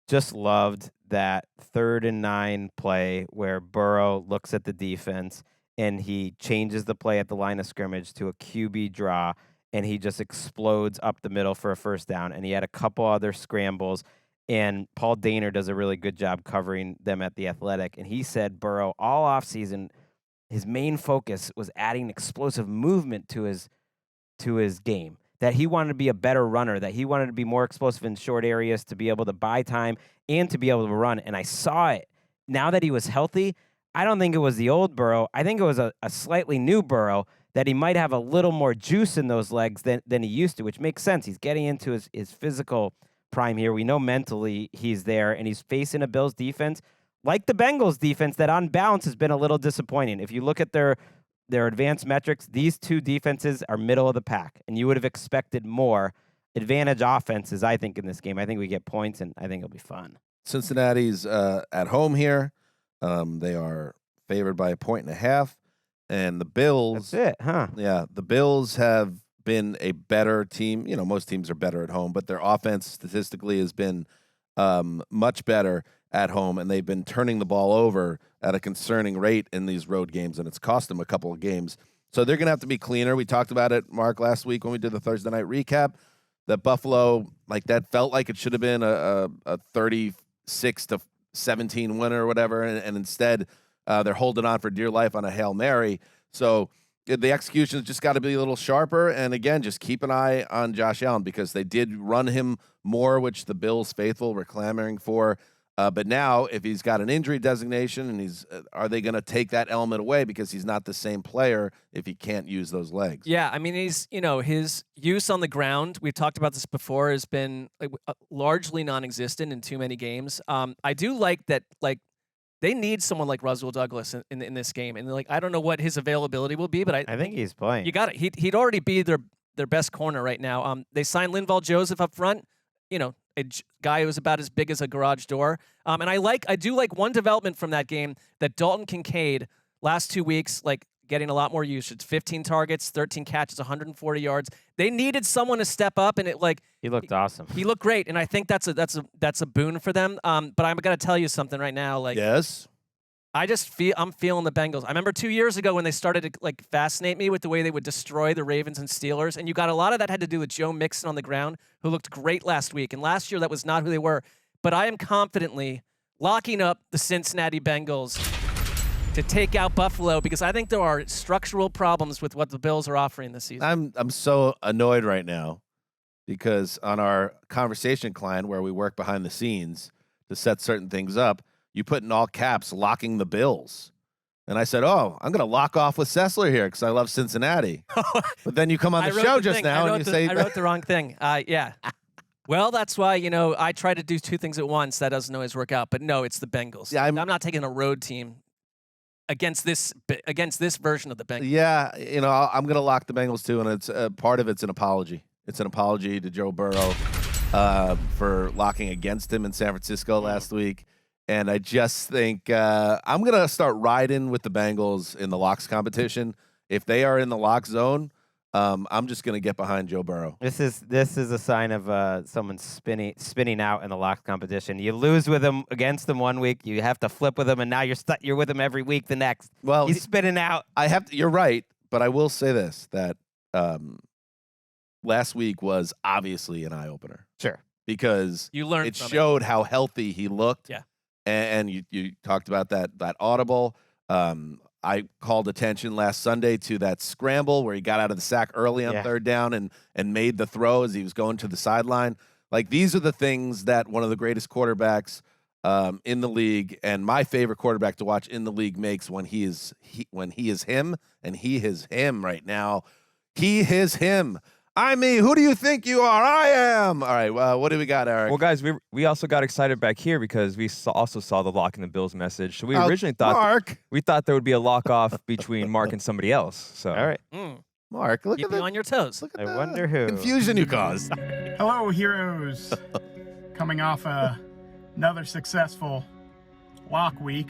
just loved that 3rd and 9 play where Burrow looks at the defense and he changes the play at the line of scrimmage to a QB draw, and he just explodes up the middle for a first down. And he had a couple other scrambles, and Paul Daner does a really good job covering them at The Athletic. And he said Burrow all offseason, his main focus was adding explosive movement to his game, that he wanted to be a better runner, that he wanted to be more explosive in short areas to be able to buy time and to be able to run. And I saw it. Now that he was healthy, I don't think it was the old Burrow. I think it was a slightly new Burrow, that he might have a little more juice in those legs than he used to, which makes sense. He's getting into his physical prime here. We know mentally he's there, and he's facing a Bills defense like the Bengals defense that on balance has been a little disappointing. If you look at their advanced metrics, these two defenses are middle of the pack, and you would have expected more advantage offenses, I think, in this game. I think we get points, and I think it'll be fun. Cincinnati's at home here. They are favored by 1.5, and the Bills. That's it, huh? Yeah, the Bills have been a better team. Most teams are better at home, but their offense statistically has been much better at home, and they've been turning the ball over at a concerning rate in these road games, and it's cost them a couple of games. So they're going to have to be cleaner. We talked about it, Mark, last week when we did the Thursday night recap, that Buffalo, that felt like it should have been a 36-17 winner or whatever, and instead they're holding on for dear life on a Hail Mary. So the execution's just got to be a little sharper. And again, just keep an eye on Josh Allen because they did run him more, which the Bills faithful were clamoring for. But now, if he's got an injury designation, and are they going to take that element away because he's not the same player if he can't use those legs? Yeah, I mean, his use on the ground. We've talked about this before. Has been largely non-existent in too many games. I do like that. Like, they need someone like Rasul Douglas in this game, and I don't know what his availability will be, but I think he's playing. You got it. He'd already be their best corner right now. They signed Linval Joseph up front. A guy who's about as big as a garage door. And I do like one development from that game that Dalton Kincaid last 2 weeks, getting a lot more usage. 15 targets, 13 catches, 140 yards. They needed someone to step up, and he looked awesome. He looked great, and I think that's a boon for them. But I'm gonna tell you something right now. Yes. I'm feeling the Bengals. I remember 2 years ago when they started to fascinate me with the way they would destroy the Ravens and Steelers, and you got a lot of that had to do with Joe Mixon on the ground, who looked great last week. And last year that was not who they were. But I am confidently locking up the Cincinnati Bengals to take out Buffalo because I think there are structural problems with what the Bills are offering this season. I'm so annoyed right now because on our conversation client where we work behind the scenes to set certain things up, you put in all caps, locking the Bills. And I said, I'm going to lock off with Sessler here because I love Cincinnati. But then you come on the show just now and you say... I wrote the wrong thing. Yeah. Well, that's why, I try to do two things at once. That doesn't always work out. But no, it's the Bengals. Yeah, I'm not taking a road team against this version of the Bengals. Yeah, I'm going to lock the Bengals too, and it's part of it's an apology. It's an apology to Joe Burrow for locking against him in San Francisco last week. And I just think I'm going to start riding with the Bengals in the locks competition. If they are in the lock zone, I'm just going to get behind Joe Burrow. This is a sign of someone spinning out in the locks competition. You lose with him against them 1 week, you have to flip with him, and now you're with him every week the next. Well, he's spinning out. You're right, but I will say this, that last week was obviously an eye-opener. Sure. Because you learned it showed how healthy he looked. Yeah. And you talked about that audible. I called attention last Sunday to that scramble where he got out of the sack early on third down and made the throw as he was going to the sideline. These are the things that one of the greatest quarterbacks in the league and my favorite quarterback to watch in the league makes when he is him, and he is him right now. He is him. I'm me. Who do you think you are? I am. All right. What do we got, Eric? Well, guys, we also got excited back here because we also saw the lock in the Bills message. So we originally thought there would be a lock off between Mark and somebody else. So all right, Mark, look keep at you on your toes. Look at I wonder who confusion you caused. Hello, heroes. Coming off another successful lock week.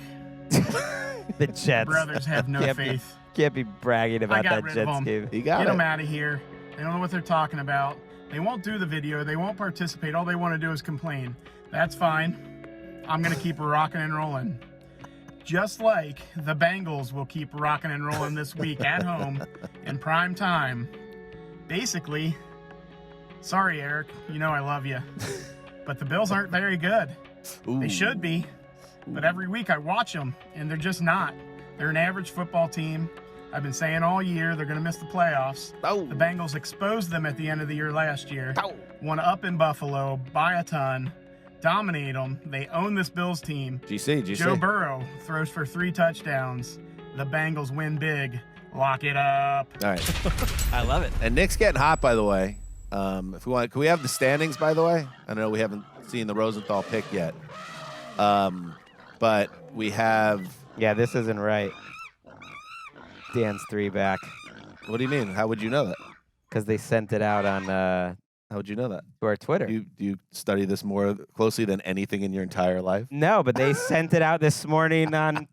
the Jets. Brothers have no faith. Can't be bragging about that Jets game. You got Get it. them out of here. They don't know what they're talking about. They won't do the video. They won't participate. All they want to do is complain. That's fine. I'm going to keep rocking and rolling. Just like the Bengals will keep rocking and rolling this week at home in prime time. Basically, sorry, Eric. You know I love you. But the Bills aren't very good. Ooh. They should be. But every week I watch them, and they're just not. They're an average football team. I've been saying all year they're going to miss the playoffs. Oh. The Bengals exposed them at the end of the year last year. Oh. Won up in Buffalo by a ton. Dominate them. They own this Bills team. GC. Joe Burrow throws for 3 touchdowns. The Bengals win big. Lock it up. All right. I love it. And Nick's getting hot, by the way. If we want, can we have the standings, by the way? I know we haven't seen the Rosenthal pick yet. But we have... Yeah, this isn't right. Dan's 3 back. What do you mean? How would you know that? Because they sent it out on How would you know that? to our Twitter. Do you study this more closely than anything in your entire life? No, but they sent it out this morning on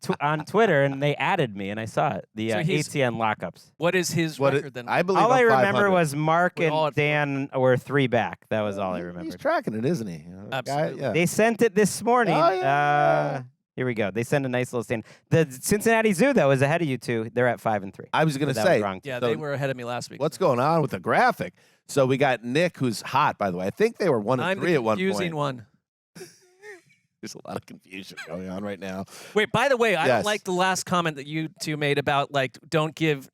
Twitter, and they added me, and I saw it. The So he's- ATN lockups. What is his record then? I believe All I I'm remember 500. was Mark We're all and at Dan were 3 back. That was all I He's remembered. tracking it, isn't he? Absolutely. Yeah. They sent it this morning. Oh, yeah. Here we go. They sent a nice little stand. The Cincinnati Zoo, though, is ahead of you two. They're at 5 and 3. I was going to That was say, wrong. Yeah, so they were ahead of me last week. what's going on with the graphic? So we got Nick, who's hot, by the way. I think they were 1 and I'm 3 at one confusing point. one. There's a lot of confusion going on right now. Wait, by the way, I Yes. don't like the last comment that you two made about don't give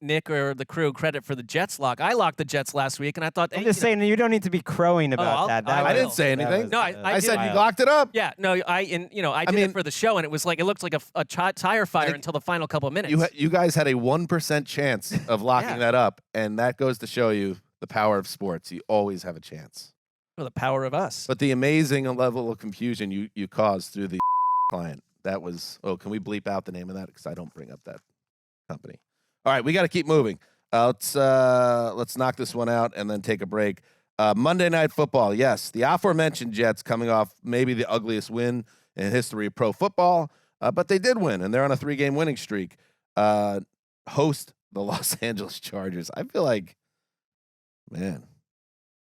Nick or the crew credit for the Jets lock. I locked the Jets last week, and I thought, I'm just saying you don't need to be crowing about that. I didn't say anything. No, I said did. you locked it up. Yeah, no, I did it for the show, and it was like it looked like a tire fire until the final couple of minutes. You guys had a 1% chance of locking that up, and that goes to show you the power of sports. You always have a chance. Well, the power of us. But the amazing level of confusion you caused through the client, that was, can we bleep out the name of that? Because I don't bring up that company. All right, we got to keep moving. Let's knock this one out and then take a break. Monday Night Football, yes. The aforementioned Jets coming off maybe the ugliest win in history of pro football, but they did win, and they're on a 3-game winning streak. Host the Los Angeles Chargers. I feel like, man,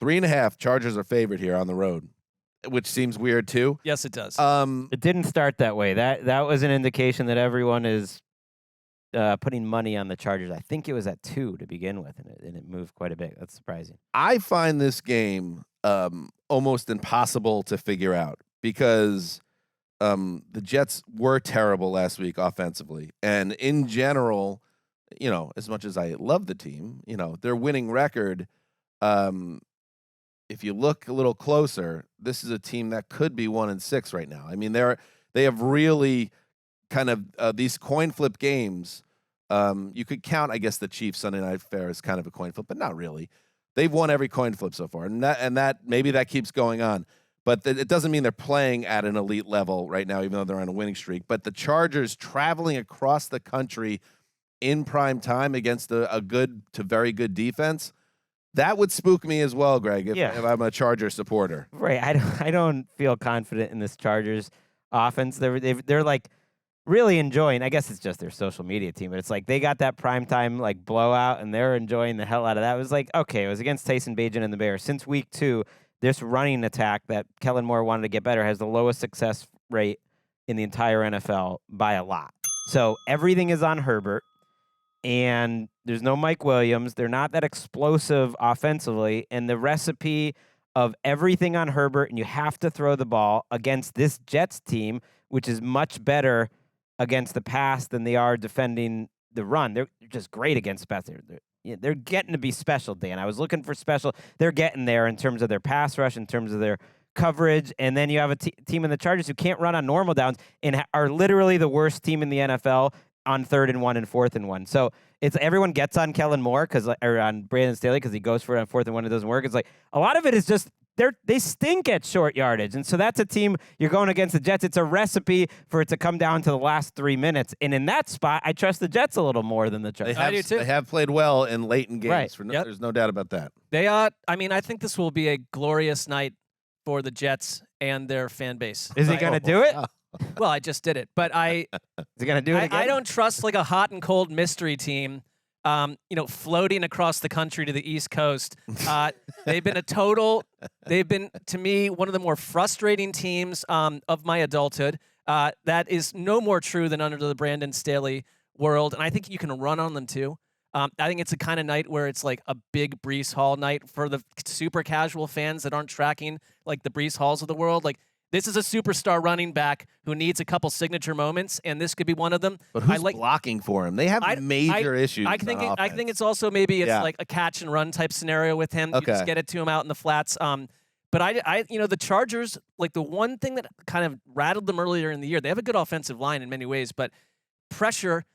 3.5 Chargers are favored here on the road, which seems weird too. Yes, it does. It didn't start that way. That was an indication that everyone is putting money on the Chargers. I think it was at 2 to begin with, and it moved quite a bit. That's surprising. I find this game almost impossible to figure out because the Jets were terrible last week offensively, and in general, as much as I love the team, their winning record. If you look a little closer, this is a team that could be 1-6 right now. I mean, they have really kind of these coin flip games. You could count, I guess, the Chiefs Sunday Night Affair as kind of a coin flip, but not really. They've won every coin flip so far, and that maybe that keeps going on. But it doesn't mean they're playing at an elite level right now, even though they're on a winning streak. But the Chargers traveling across the country in prime time against a good to very good defense. That would spook me as well, Greg, if I'm a Charger supporter. Right. I don't feel confident in this Chargers offense. They're like really enjoying. I guess it's just their social media team, but it's like they got that primetime like blowout, and they're enjoying the hell out of that. It was like, okay, it was against Tyson Bagent and the Bears. Since week 2, this running attack that Kellen Moore wanted to get better has the lowest success rate in the entire NFL by a lot. So everything is on Herbert. And there's no Mike Williams. They're not that explosive offensively. And the recipe of everything on Herbert, and you have to throw the ball against this Jets team, which is much better against the pass than they are defending the run. They're just great against the pass. They're getting to be special, Dan. I was looking for special. They're getting there in terms of their pass rush, in terms of their coverage. And then you have a team in the Chargers who can't run on normal downs and are literally the worst team in the NFL on 3rd and 1 and 4th and 1. So it's everyone gets on Kellen Moore or on Brandon Staley because he goes for it on 4th and 1. It doesn't work. It's like a lot of it is just they stink at short yardage. And so that's a team you're going against the Jets. It's a recipe for it to come down to the last 3 minutes. And in that spot, I trust the Jets a little more than the Chargers. I do too. They have played well in late in games. Right. There's no doubt about that. They I think this will be a glorious night for the Jets and their fan base. Is he going to do it? Well, I just did it, but Is he going to do it again? I don't trust like a hot and cold mystery team, floating across the country to the East Coast. They've been to me, one of the more frustrating teams of my adulthood. That is no more true than under the Brandon Staley world, and I think you can run on them too. I think it's a kind of night where it's like a big Breece Hall night for the super casual fans that aren't tracking like the Breece Halls of the world. Like, this is a superstar running back who needs a couple signature moments, and this could be one of them. But who's blocking for him? They have major issues. I think it's also maybe like a catch and run type scenario with him. Okay. You just get it to him out in the flats. But the Chargers, like the one thing that kind of rattled them earlier in the year, they have a good offensive line in many ways, but pressure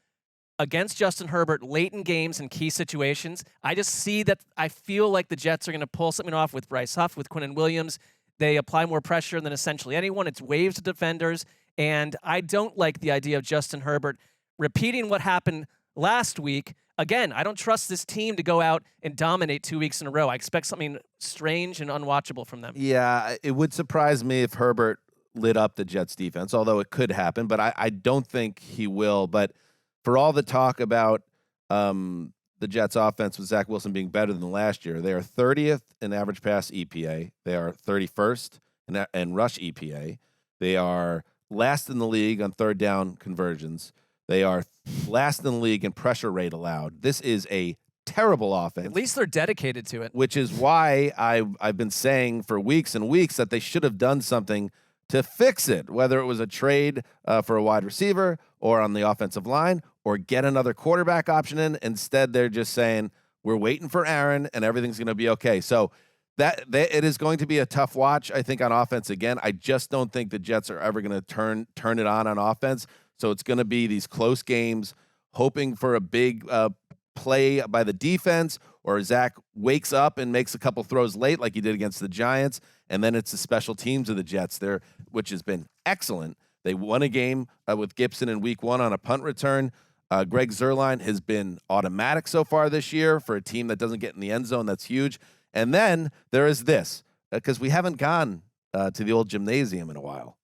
against Justin Herbert late in games and key situations. I just see that. I feel like the Jets are going to pull something off with Bryce Huff, with Quinnen Williams. They apply more pressure than essentially anyone. It's waves to defenders. And I don't like the idea of Justin Herbert repeating what happened last week. Again, I don't trust this team to go out and dominate 2 weeks in a row. I expect something strange and unwatchable from them. Yeah, it would surprise me if Herbert lit up the Jets defense, although it could happen, but I don't think he will. But for all the talk about the Jets offense with Zach Wilson being better than last year, they are 30th in average pass EPA. They are 31st in rush EPA. They are last in the league on third down conversions. They are last in the league in pressure rate allowed. This is a terrible offense. At least they're dedicated to it. Which is why I've been saying for weeks and weeks that they should have done something to fix it, whether it was a trade for a wide receiver or on the offensive line or get another quarterback option in. Instead, they're just saying, we're waiting for Aaron and everything's going to be okay. So that it is going to be a tough watch, I think, on offense again. I just don't think the Jets are ever going to turn it on offense. So it's going to be these close games, hoping for a big play by the defense, or Zach wakes up and makes a couple throws late like he did against the Giants, and then it's the special teams of the Jets there, which has been excellent. They won a game with Gibson in week 1 on a punt return. Greg Zuerlein has been automatic so far this year for a team that doesn't get in the end zone. That's huge. And then there is this, because we haven't gone to the old gymnasium in a while.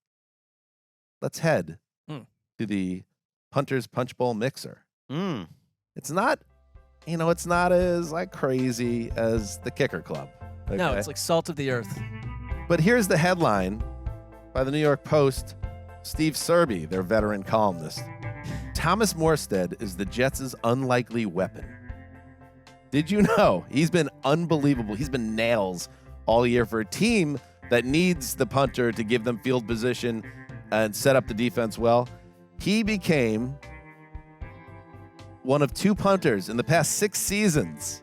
Let's head to the Punter's Punch Bowl Mixer. It's not, it's not as like crazy as the Kicker Club. Okay? No, it's like salt of the earth. But here's the headline by the New York Post. Steve Serby, their veteran columnist. Thomas Morstead is the Jets' unlikely weapon. Did you know? He's been unbelievable. He's been nails all year for a team that needs the punter to give them field position and set up the defense well. He became one of 2 punters in the past 6 seasons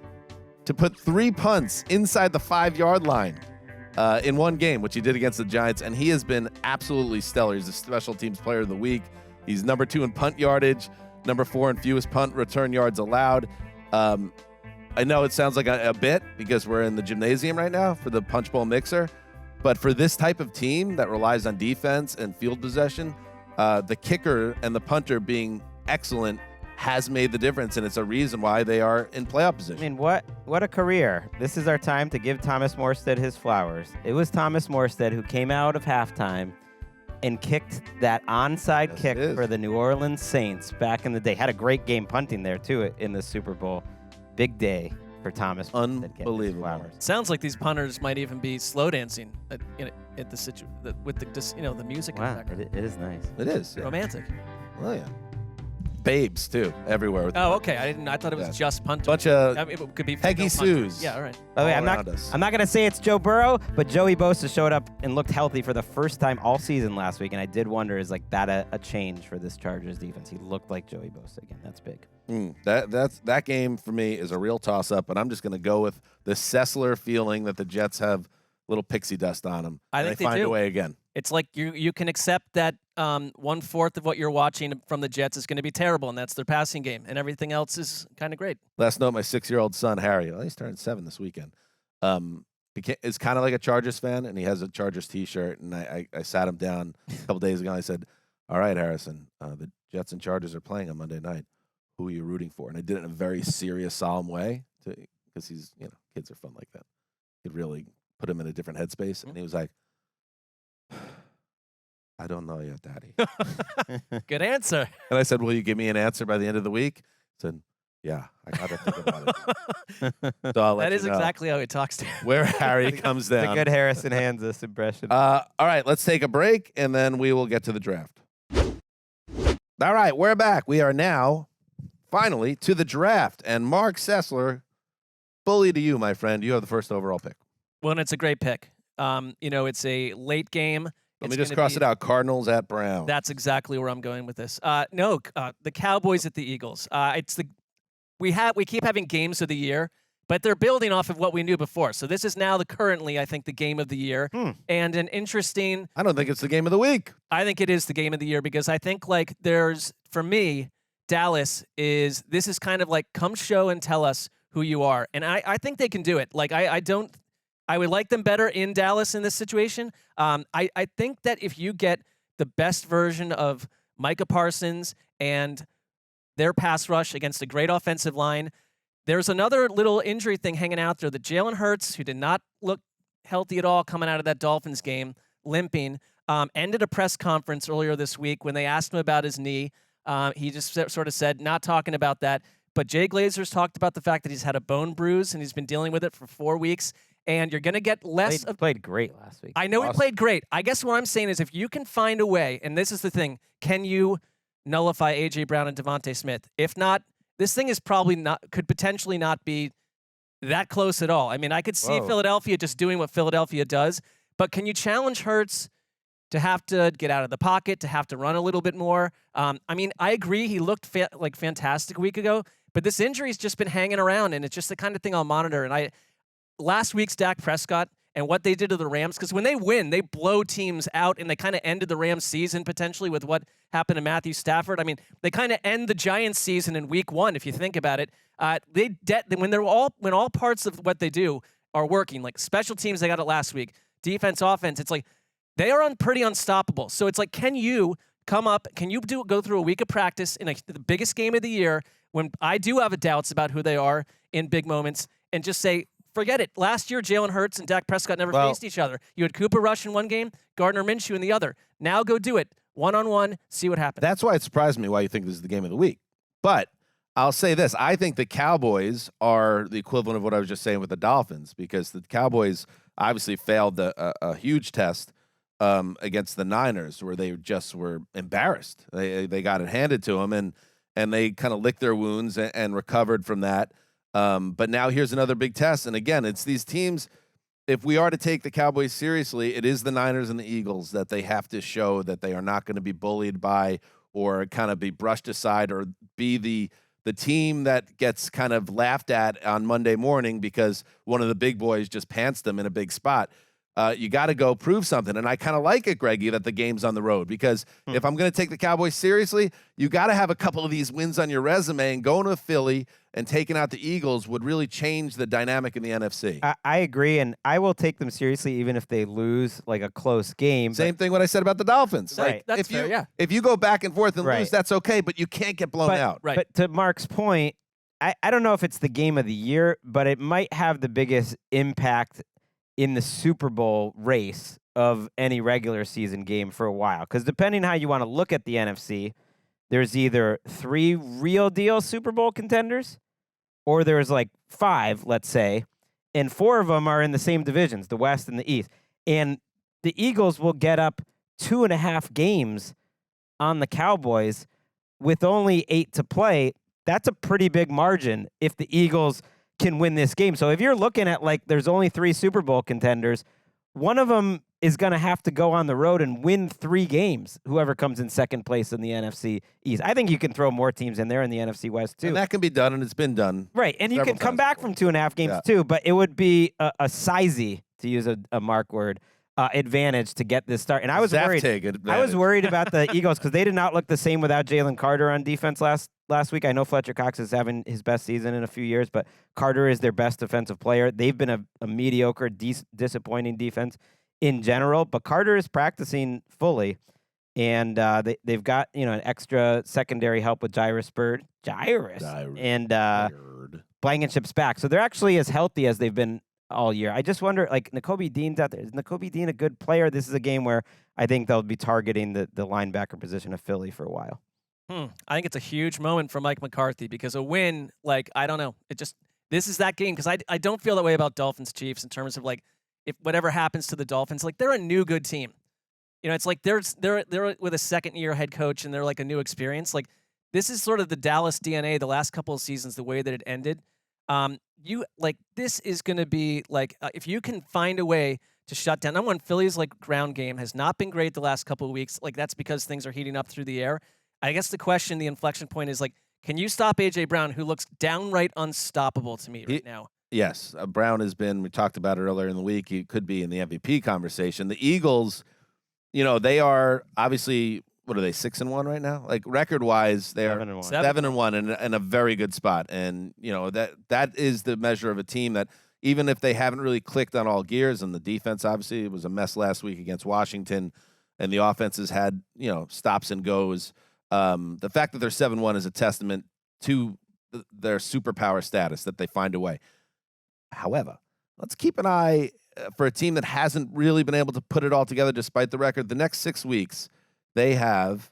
to put 3 punts inside the 5-yard line in one game, which he did against the Giants, and he has been absolutely stellar. He's the special teams player of the week. He's number 2 in punt yardage, number 4 in fewest punt return yards allowed. I know it sounds like a bit because we're in the gymnasium right now for the Punch Bowl Mixer, but for this type of team that relies on defense and field possession, the kicker and the punter being excellent has made the difference, and it's a reason why they are in playoff position. I mean, what a career. This is our time to give Thomas Morstead his flowers. It was Thomas Morstead who came out of halftime and kicked that onside kick for the New Orleans Saints back in the day. Had a great game punting there, too, in the Super Bowl. Big day for Thomas Morstead. Unbelievable. Sounds like these punters might even be slow dancing at with the music. Wow, it is nice. It is. Yeah. Romantic. Oh, yeah. Babes, too, everywhere. Oh, okay. I thought it was just punters. Bunch of it could be Peggy Sue's. Yeah, all right. By the way, I'm not going to say it's Joe Burrow, but Joey Bosa showed up and looked healthy for the first time all season last week, and I did wonder, is like that a change for this Chargers defense? He looked like Joey Bosa again. That's big. That game for me is a real toss-up, but I'm just going to go with the Sessler feeling that the Jets have little pixie dust on them. I think they find a way again. It's like you can accept that 1/4 of what you're watching from the Jets is going to be terrible, and that's their passing game, and everything else is kind of great. Last note, my 6-year-old son, Harry, he's turning 7 this weekend, is kind of like a Chargers fan, and he has a Chargers T-shirt, and I sat him down a couple days ago, and I said, all right, Harrison, the Jets and Chargers are playing on Monday night. Who are you rooting for? And I did it in a very serious, solemn way, because he's, kids are fun like that. It really put him in a different headspace, and he was like, I don't know yet, Daddy. Good answer. And I said, will you give me an answer by the end of the week? He said, yeah, I got to think about it. So that is exactly how he talks to you. Where Harry comes down. It's a good Harrison Hanzus impression. All right, let's take a break, and then we will get to the draft. All right, we're back. We are now, finally, to the draft. And Marc Sessler, bully to you, my friend. You have the first overall pick. Well, and it's a great pick. It's a late game. Let me just cross it out. Cardinals at Browns. That's exactly where I'm going with this. The Cowboys at the Eagles. We keep having games of the year, but they're building off of what we knew before. So this is now currently, I think, the game of the year. And an interesting. I don't think it's the game of the week. I think it is the game of the year because I think for me, Dallas is kind of like, come show and tell us who you are. And I think they can do it. Like, I would like them better in Dallas in this situation. I think that if you get the best version of Micah Parsons and their pass rush against a great offensive line, there's another little injury thing hanging out there. The Jalen Hurts, who did not look healthy at all coming out of that Dolphins game, limping, ended a press conference earlier this week when they asked him about his knee. He just sort of said, not talking about that. But Jay Glazer's talked about the fact that he's had a bone bruise and he's been dealing with it for 4 weeks. And you're going to get less played great last week. I know he played great. I guess what I'm saying is if you can find a way, and this is the thing, can you nullify A.J. Brown and Devontae Smith? If not, this thing is could potentially not be that close at all. I mean, I could see Philadelphia just doing what Philadelphia does, but can you challenge Hurts to have to get out of the pocket, to have to run a little bit more. I mean, I agree he looked like fantastic a week ago, but this injury's just been hanging around, and it's just the kind of thing I'll monitor. And last week's Dak Prescott and what they did to the Rams, because when they win, they blow teams out, and they kind of ended the Rams season potentially with what happened to Matthew Stafford. I mean, they kind of end the Giants season in week 1, if you think about it. When all parts of what they do are working, like special teams, they got it last week, defense, offense, it's like they are pretty unstoppable. So it's like, can you go through a week of practice in the biggest game of the year when I do have doubts about who they are in big moments and just say, forget it. Last year, Jalen Hurts and Dak Prescott never faced each other. You had Cooper Rush in one game, Gardner Minshew in the other. Now go do it. One-on-one, see what happens. That's why it surprised me why you think this is the game of the week. But I'll say this. I think the Cowboys are the equivalent of what I was just saying with the Dolphins, because the Cowboys obviously failed a huge test against the Niners, where they just were embarrassed. They got it handed to them, and they kind of licked their wounds and recovered from that. But now here's another big test. And again, it's these teams, if we are to take the Cowboys seriously, it is the Niners and the Eagles that they have to show that they are not going to be bullied by or kind of be brushed aside or be the team that gets kind of laughed at on Monday morning because one of the big boys just pants them in a big spot. You got to go prove something. And I kind of like it, Greggy, that the game's on the road, because if I'm going to take the Cowboys seriously, you got to have a couple of these wins on your resume, and going to Philly and taking out the Eagles would really change the dynamic in the NFC. I agree, and I will take them seriously even if they lose like a close game. Same thing what I said about the Dolphins. Right. Like, That's fair, yeah. If you go back and forth and lose, that's okay, but you can't get blown out. Right. But to Mark's point, I don't know if it's the game of the year, but it might have the biggest impact in the Super Bowl race of any regular season game for a while. Because depending how you want to look at the NFC, there's either 3 real deal Super Bowl contenders, or there's like 5, let's say, and 4 of them are in the same divisions, the West and the East. And the Eagles will get up 2.5 games on the Cowboys with only 8 to play. That's a pretty big margin if the Eagles can win this game. So if you're looking at like there's only 3 Super Bowl contenders, one of them is going to have to go on the road and win 3 games, whoever comes in second place in the NFC East. I think you can throw more teams in there in the NFC West too. And that can be done, and it's been done. Right, and you can come back from 2.5 games too, but it would be a sizey, to use a Mark word, advantage to get this start. And I was worried about the Eagles because they did not look the same without Jalen Carter on defense last week. I know Fletcher Cox is having his best season in a few years, but Carter is their best defensive player. They've been a mediocre, disappointing defense in general, but Carter is practicing fully, and they've got an extra secondary help with Jairus Byrd, and Blankenship's back, so they're actually as healthy as they've been all year. I just wonder, like, Nakobe Dean's out there. Is Nakobe Dean a good player? This is a game where I think they'll be targeting the linebacker position of Philly for a while. I think it's a huge moment for Mike McCarthy, because a win, like, I don't know, this is that game, because I don't feel that way about Dolphins Chiefs in terms of, like, if whatever happens to the Dolphins, like, they're a new good team. It's like they're with a second-year head coach, and they're like a new experience. Like, this is sort of the Dallas DNA the last couple of seasons, the way that it ended. This is going to be like, if you can find a way to shut down. Number one, Philly's like ground game has not been great the last couple of weeks. Like, that's because things are heating up through the air. I guess the question, the inflection point is, like, can you stop A.J. Brown, who looks downright unstoppable to me right now? Yes, Brown has been, we talked about it earlier in the week, he could be in the MVP conversation. The Eagles, they are obviously, what are they, 6-1 right now? Like, record-wise, they are 7-1 in a very good spot. And, that is the measure of a team that, even if they haven't really clicked on all gears, and the defense, obviously, it was a mess last week against Washington, and the offense has had, stops and goes. The fact that they're 7-1 is a testament to their superpower status, that they find a way. However, let's keep an eye for a team that hasn't really been able to put it all together despite the record. The next 6 weeks, they have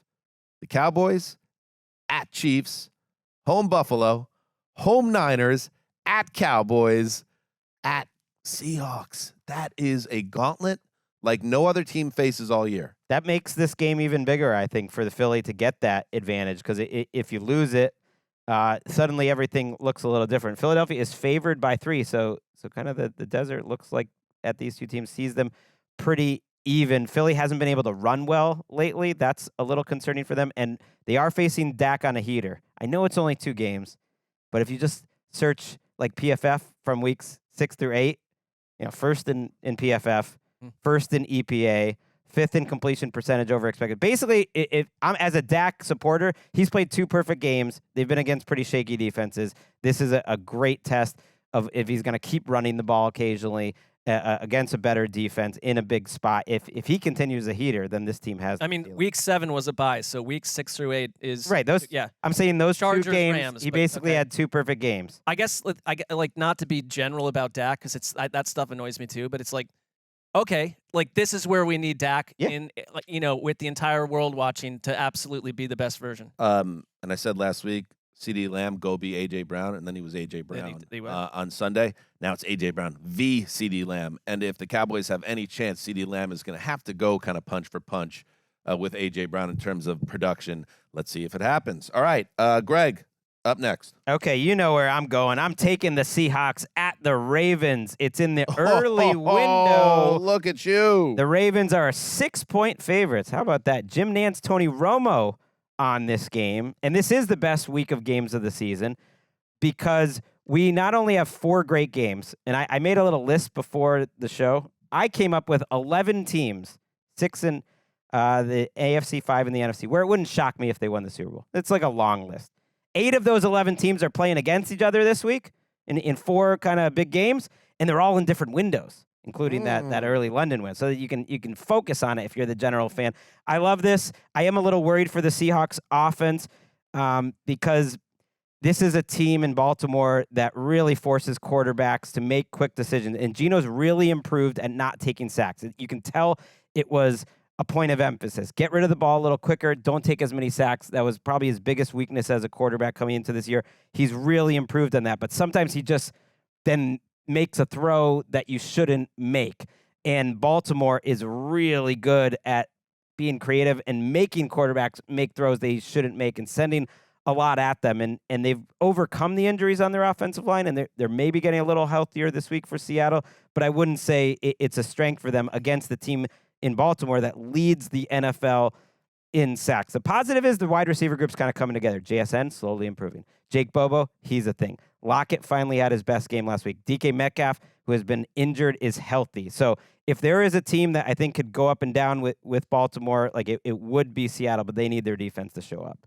the Cowboys, at Chiefs, home Buffalo, home Niners, at Cowboys, at Seahawks. That is a gauntlet like no other team faces all year. That makes this game even bigger, I think, for the Philly to get that advantage, because if you lose it, suddenly everything looks a little different. Philadelphia is favored by 3, so kind of the desert looks like at these two teams sees them pretty even. Philly hasn't been able to run well lately. That's a little concerning for them. And they are facing Dak on a heater. I know it's only 2 games, but if you just search like PFF from weeks 6 through 8, first in PFF, first in EPA, 5th in completion percentage over expected. Basically, if I'm as a Dak supporter, he's played 2 perfect games. They've been against pretty shaky defenses. This is a great test of if he's going to keep running the ball occasionally against a better defense in a big spot. If he continues a heater, then this team has. I mean, week 7 was a bye, so week 6 through 8 is right. I'm saying those Chargers, 2 games. Rams, he basically had 2 perfect games. I guess like not to be general about Dak because that stuff annoys me too. But it's like, okay, like this is where we need Dak in, with the entire world watching to absolutely be the best version. And I said last week, CeeDee Lamb, go be A.J. Brown, and then he was A.J. Brown on Sunday. Now it's A.J. Brown v. CeeDee Lamb. And if the Cowboys have any chance, CeeDee Lamb is going to have to go kind of punch for punch with A.J. Brown in terms of production. Let's see if it happens. All right, Greg, up next. Okay, you know where I'm going. I'm taking the Seahawks at the Ravens. It's in the early window. Look at you. The Ravens are 6-point favorites. How about that? Jim Nantz, Tony Romo on this game. And this is the best week of games of the season because we not only have 4 great games, and I made a little list before the show. I came up with 11 teams, 6 in the AFC, 5 in the NFC, where it wouldn't shock me if they won the Super Bowl. It's like a long list. 8 of those 11 teams are playing against each other this week in 4 kind of big games, and they're all in different windows, including that early London win, so that you can focus on it if you're the general fan. I love this. I am a little worried for the Seahawks offense because this is a team in Baltimore that really forces quarterbacks to make quick decisions, and Geno's really improved at not taking sacks. You can tell it was a point of emphasis. Get rid of the ball a little quicker. Don't take as many sacks. That was probably his biggest weakness as a quarterback coming into this year. He's really improved on that, but sometimes he just then makes a throw that you shouldn't make. And Baltimore is really good at being creative and making quarterbacks make throws they shouldn't make and sending a lot at them. And they've overcome the injuries on their offensive line, and they're maybe getting a little healthier this week for Seattle, but I wouldn't say it's a strength for them against the team in Baltimore that leads the NFL in sacks. The positive is the wide receiver group's kind of coming together. JSN, slowly improving. Jake Bobo, he's a thing. Lockett finally had his best game last week. DK Metcalf, who has been injured, is healthy. So if there is a team that I think could go up and down with Baltimore, like it would be Seattle, but they need their defense to show up.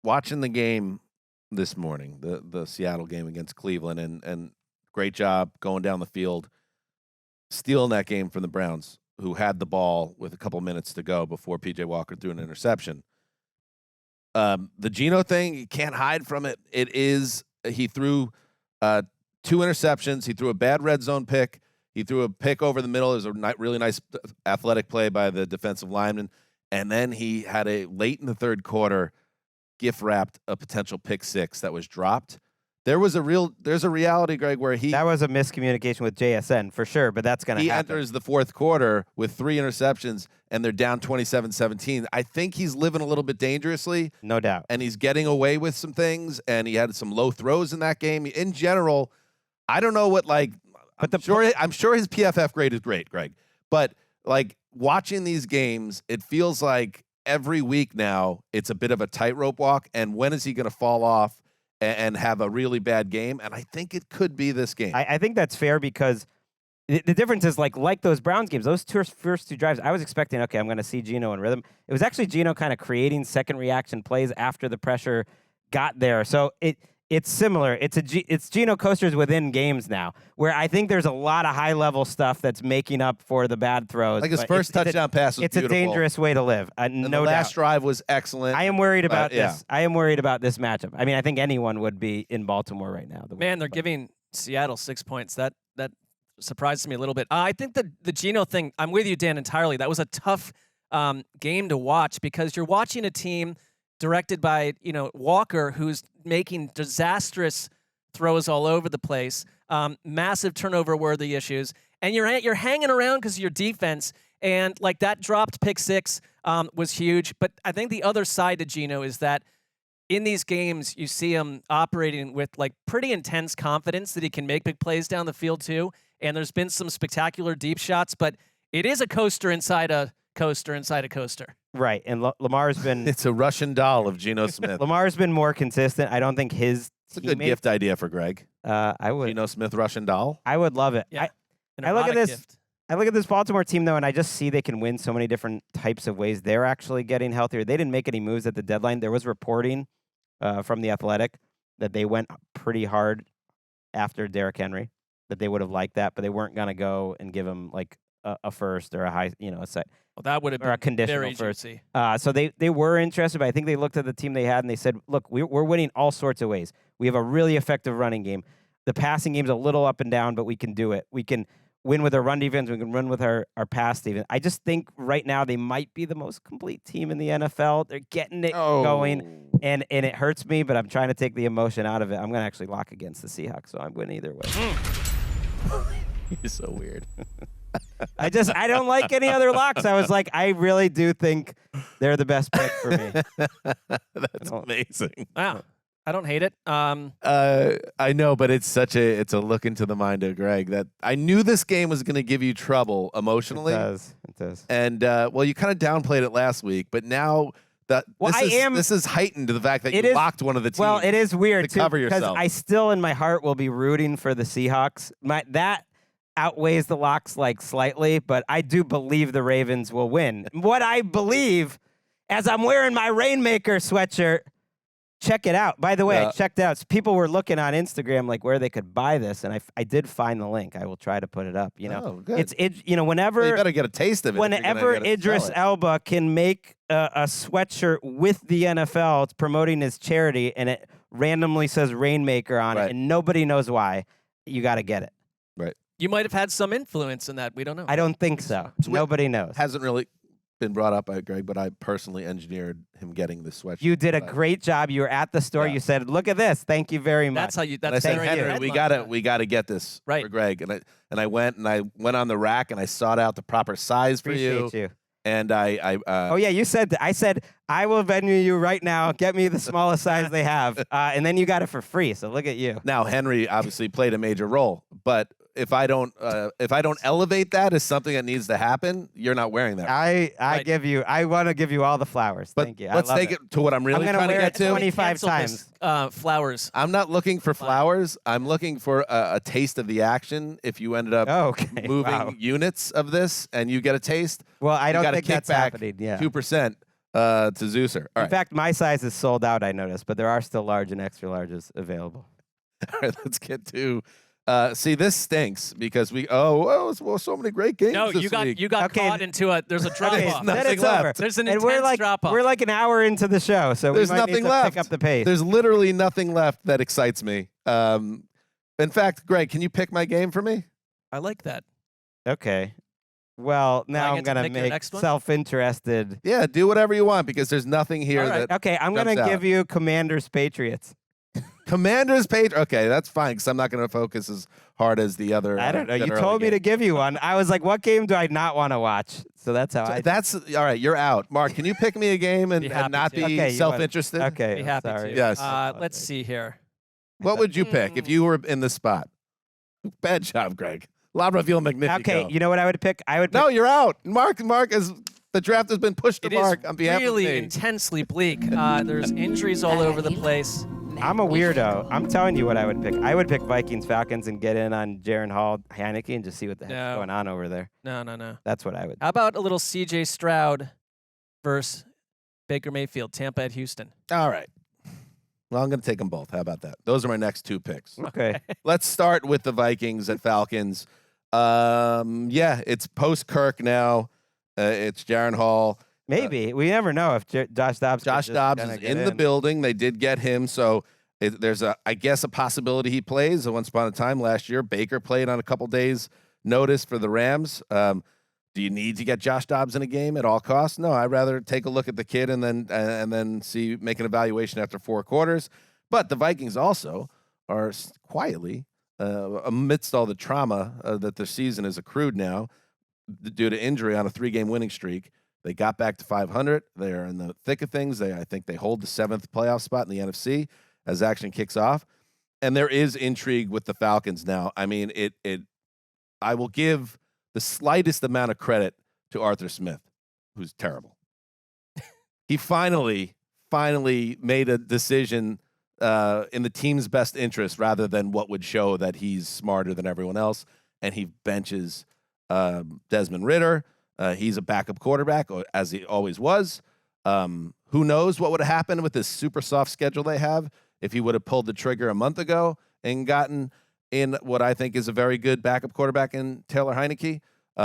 Watching the game this morning, the Seattle game against Cleveland, and great job going down the field, stealing that game from the Browns, who had the ball with a couple minutes to go before P.J. Walker threw an interception. The Geno thing, you can't hide from it. He threw 2 interceptions. He threw a bad red zone pick. He threw a pick over the middle. It was a really nice athletic play by the defensive lineman. And then he had a late in the third quarter gift wrapped a potential pick 6 that was dropped. There's a reality, Greg, where that was a miscommunication with JSN for sure, but that's going to happen. He enters the fourth quarter with 3 interceptions, and they're down 27-17. I think he's living a little bit dangerously. No doubt. And he's getting away with some things, and he had some low throws in that game. In general, I don't know what, like, I'm sure his PFF grade is great, Greg. But, like, watching these games, it feels like every week now it's a bit of a tightrope walk, and when is he going to fall off and have a really bad game? And I think it could be this game. I think that's fair because the difference is like those Browns games, those first 2 drives, I was expecting, okay, I'm going to see Geno in rhythm. It was actually Geno kind of creating second reaction plays after the pressure got there. So it's similar. It's Geno coasters within games now, where I think there's a lot of high-level stuff that's making up for the bad throws. Like his first touchdown pass was beautiful. It's a dangerous way to live. And no the last drive was excellent. I am worried about this. I am worried about this matchup. I mean, I think anyone would be in Baltimore right now. Man, they're giving Seattle 6 points. That surprises me a little bit. I think the Geno thing, I'm with you, Dan, entirely. That was a tough game to watch because you're watching a team directed by, Walker, who's making disastrous throws all over the place, massive turnover-worthy issues, and you're hanging around because of your defense, and like that dropped pick 6 was huge. But I think the other side to Geno is that in these games you see him operating with like pretty intense confidence that he can make big plays down the field too, and there's been some spectacular deep shots, but It is a coaster inside a coaster inside a coaster. Right, and Lamar's been It's a Russian doll of Geno Smith. Lamar's been more consistent. I don't think his It's a good gift idea for Greg. I would Geno Smith Russian doll. I would love it. Yeah. An I look at erotic this. gift. I look at this Baltimore team, though, and I just see they can win so many different types of ways. They're actually getting healthier. They didn't make any moves at the deadline. There was reporting from The Athletic that they went pretty hard after Derrick Henry, that they would have liked that, but they weren't going to go and give him like a first or a high, a set. Well, that would have Or a been conditional very first. juicy. So they were interested, but I think they looked at the team they had and they said, look, we're winning all sorts of ways. We have a really effective running game. The passing game's a little up and down, but we can do it. We can win with our run defense. We can run with our pass defense. I just think right now they might be the most complete team in the NFL. They're getting it going, and it hurts me, but I'm trying to take the emotion out of it. I'm going to actually lock against the Seahawks, so I'm going either way. You're so weird. I don't like any other locks. I was like, I really do think they're the best pick for me. That's amazing. Wow. I don't hate it. I know, but it's a look into the mind of Greg that I knew this game was going to give you trouble emotionally. It does. And you kind of downplayed it last week, but now this is heightened to the fact that you locked one of the teams. Well, it is weird to cover yourself. Because I still, in my heart, will be rooting for the Seahawks. That outweighs the locks like slightly, but I do believe the Ravens will win. What I believe, as I'm wearing my Rainmaker sweatshirt. Check it out. By the way, I checked out. So people were looking on Instagram like where they could buy this, and I did find the link. I will try to put it up. Oh, good. Whenever you better get a taste of it. Whenever Idris Elba can make a sweatshirt with the NFL, it's promoting his charity, and it randomly says Rainmaker on it, and nobody knows why. You got to get it. Right. You might have had some influence in that. We don't know. I don't think so. Nobody knows. Hasn't really been brought up by Greg, but I personally engineered him getting the sweatshirt. You did a great job. You were at the store. You said, "Look at this. Thank you very much." That's how you. And I That's said, Henry, we gotta get this for Greg. And I went on the rack and I sought out the proper size for you. And oh yeah, you said that. I said I will venue you right now. Get me the smallest size they have, and then you got it for free. So look at you. Now Henry obviously played a major role, but if I don't elevate that as something that needs to happen, you're not wearing that. I want to give you all the flowers. But thank you. Let's take it to what I'm really trying to get to. 25 times. Flowers. I'm not looking for flowers. I'm looking for a taste of the action. If you ended up moving units of this and you get a taste, well, I don't think that's happening. Yeah, 2% to Zeuser. In fact, my size is sold out. I noticed, but there are still large and extra larges available. All right, let's get to. See, this stinks because so many great games. No, this you got caught into there's a drop off. Nothing left. There's an and intense drop off. We're like an hour into the show, so there's we might nothing need to left. pick up the pace. There's literally nothing left that excites me. In fact, Greg, can you pick my game for me? I like that. Okay. Well, now I'm gonna make self-interested. Yeah, do whatever you want because there's nothing here that. Okay, I'm gonna give you Commanders Patriots. Commanders Patriots. Okay, that's fine because I'm not going to focus as hard as the other. I don't know. You told me to give you one. I was like, what game do I not want to watch? So that's how That's all right. You're out, Mark. Can you pick me a game and not be self-interested? Okay, be happy sorry. to. Yes. Let's see here. What would you pick if you were in the spot? Bad job, Greg. Labraville Magnifico. Okay, you know what I would pick? No, you're out. Mark is. The draft has been pushed to Mark on behalf of me. It is really intensely bleak. There's injuries all over the place. I'm a weirdo. I'm telling you what I would pick. I would pick Vikings, Falcons, and get in on Jaron Hall, Heineke, and just see what the heck's going on over there. No. That's what I would. How about a little C.J. Stroud versus Baker Mayfield, Tampa at Houston? All right. Well, I'm going to take them both. How about that? Those are my next two picks. Okay. Let's start with the Vikings at Falcons. It's post-Kirk now. It's Jaron Hall. Maybe. We never know if Josh Dobbs is in the building. They did get him, so there's a possibility he plays. Once upon a time last year, Baker played on a couple days' notice for the Rams. Do you need to get Josh Dobbs in a game at all costs? No, I'd rather take a look at the kid and then make an evaluation after 4 quarters. But the Vikings also are quietly, amidst all the trauma that the season has accrued now due to injury on a 3-game winning streak. They got back to 500. They're in the thick of things. I think they hold the 7th playoff spot in the NFC as action kicks off. And there is intrigue with the Falcons now. I mean, I will give the slightest amount of credit to Arthur Smith, who's terrible. He finally made a decision in the team's best interest rather than what would show that he's smarter than everyone else, and he benches Desmond Ridder. He's a backup quarterback, as he always was. Who knows what would have happened with this super soft schedule they have if he would have pulled the trigger a month ago and gotten in what I think is a very good backup quarterback in Taylor Heineke.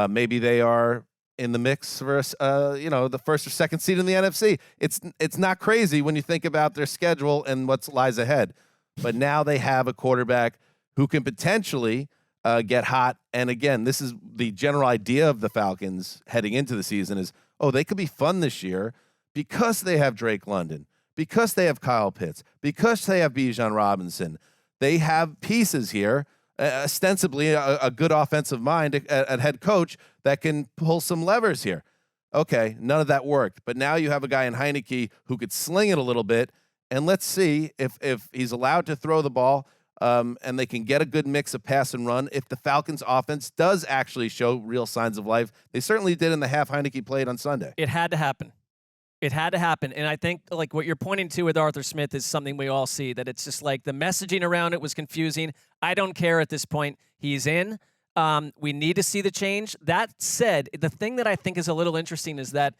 Maybe they are in the mix for the first or second seed in the NFC. It's not crazy when you think about their schedule and what lies ahead. But now they have a quarterback who can potentially get hot. And again, this is the general idea of the Falcons heading into the season is, they could be fun this year because they have Drake London, because they have Kyle Pitts, because they have Bijan Robinson. They have pieces here, ostensibly a good offensive mind at head coach that can pull some levers here. Okay, none of that worked. But now you have a guy in Heineke who could sling it a little bit, and let's see if he's allowed to throw the ball and they can get a good mix of pass and run. If the Falcons' offense does actually show real signs of life, they certainly did in the half Heineke played on Sunday. It had to happen. It had to happen. And I think like what you're pointing to with Arthur Smith is something we all see, that it's just like the messaging around it was confusing. I don't care at this point. He's in. We need to see the change. That said, the thing that I think is a little interesting is that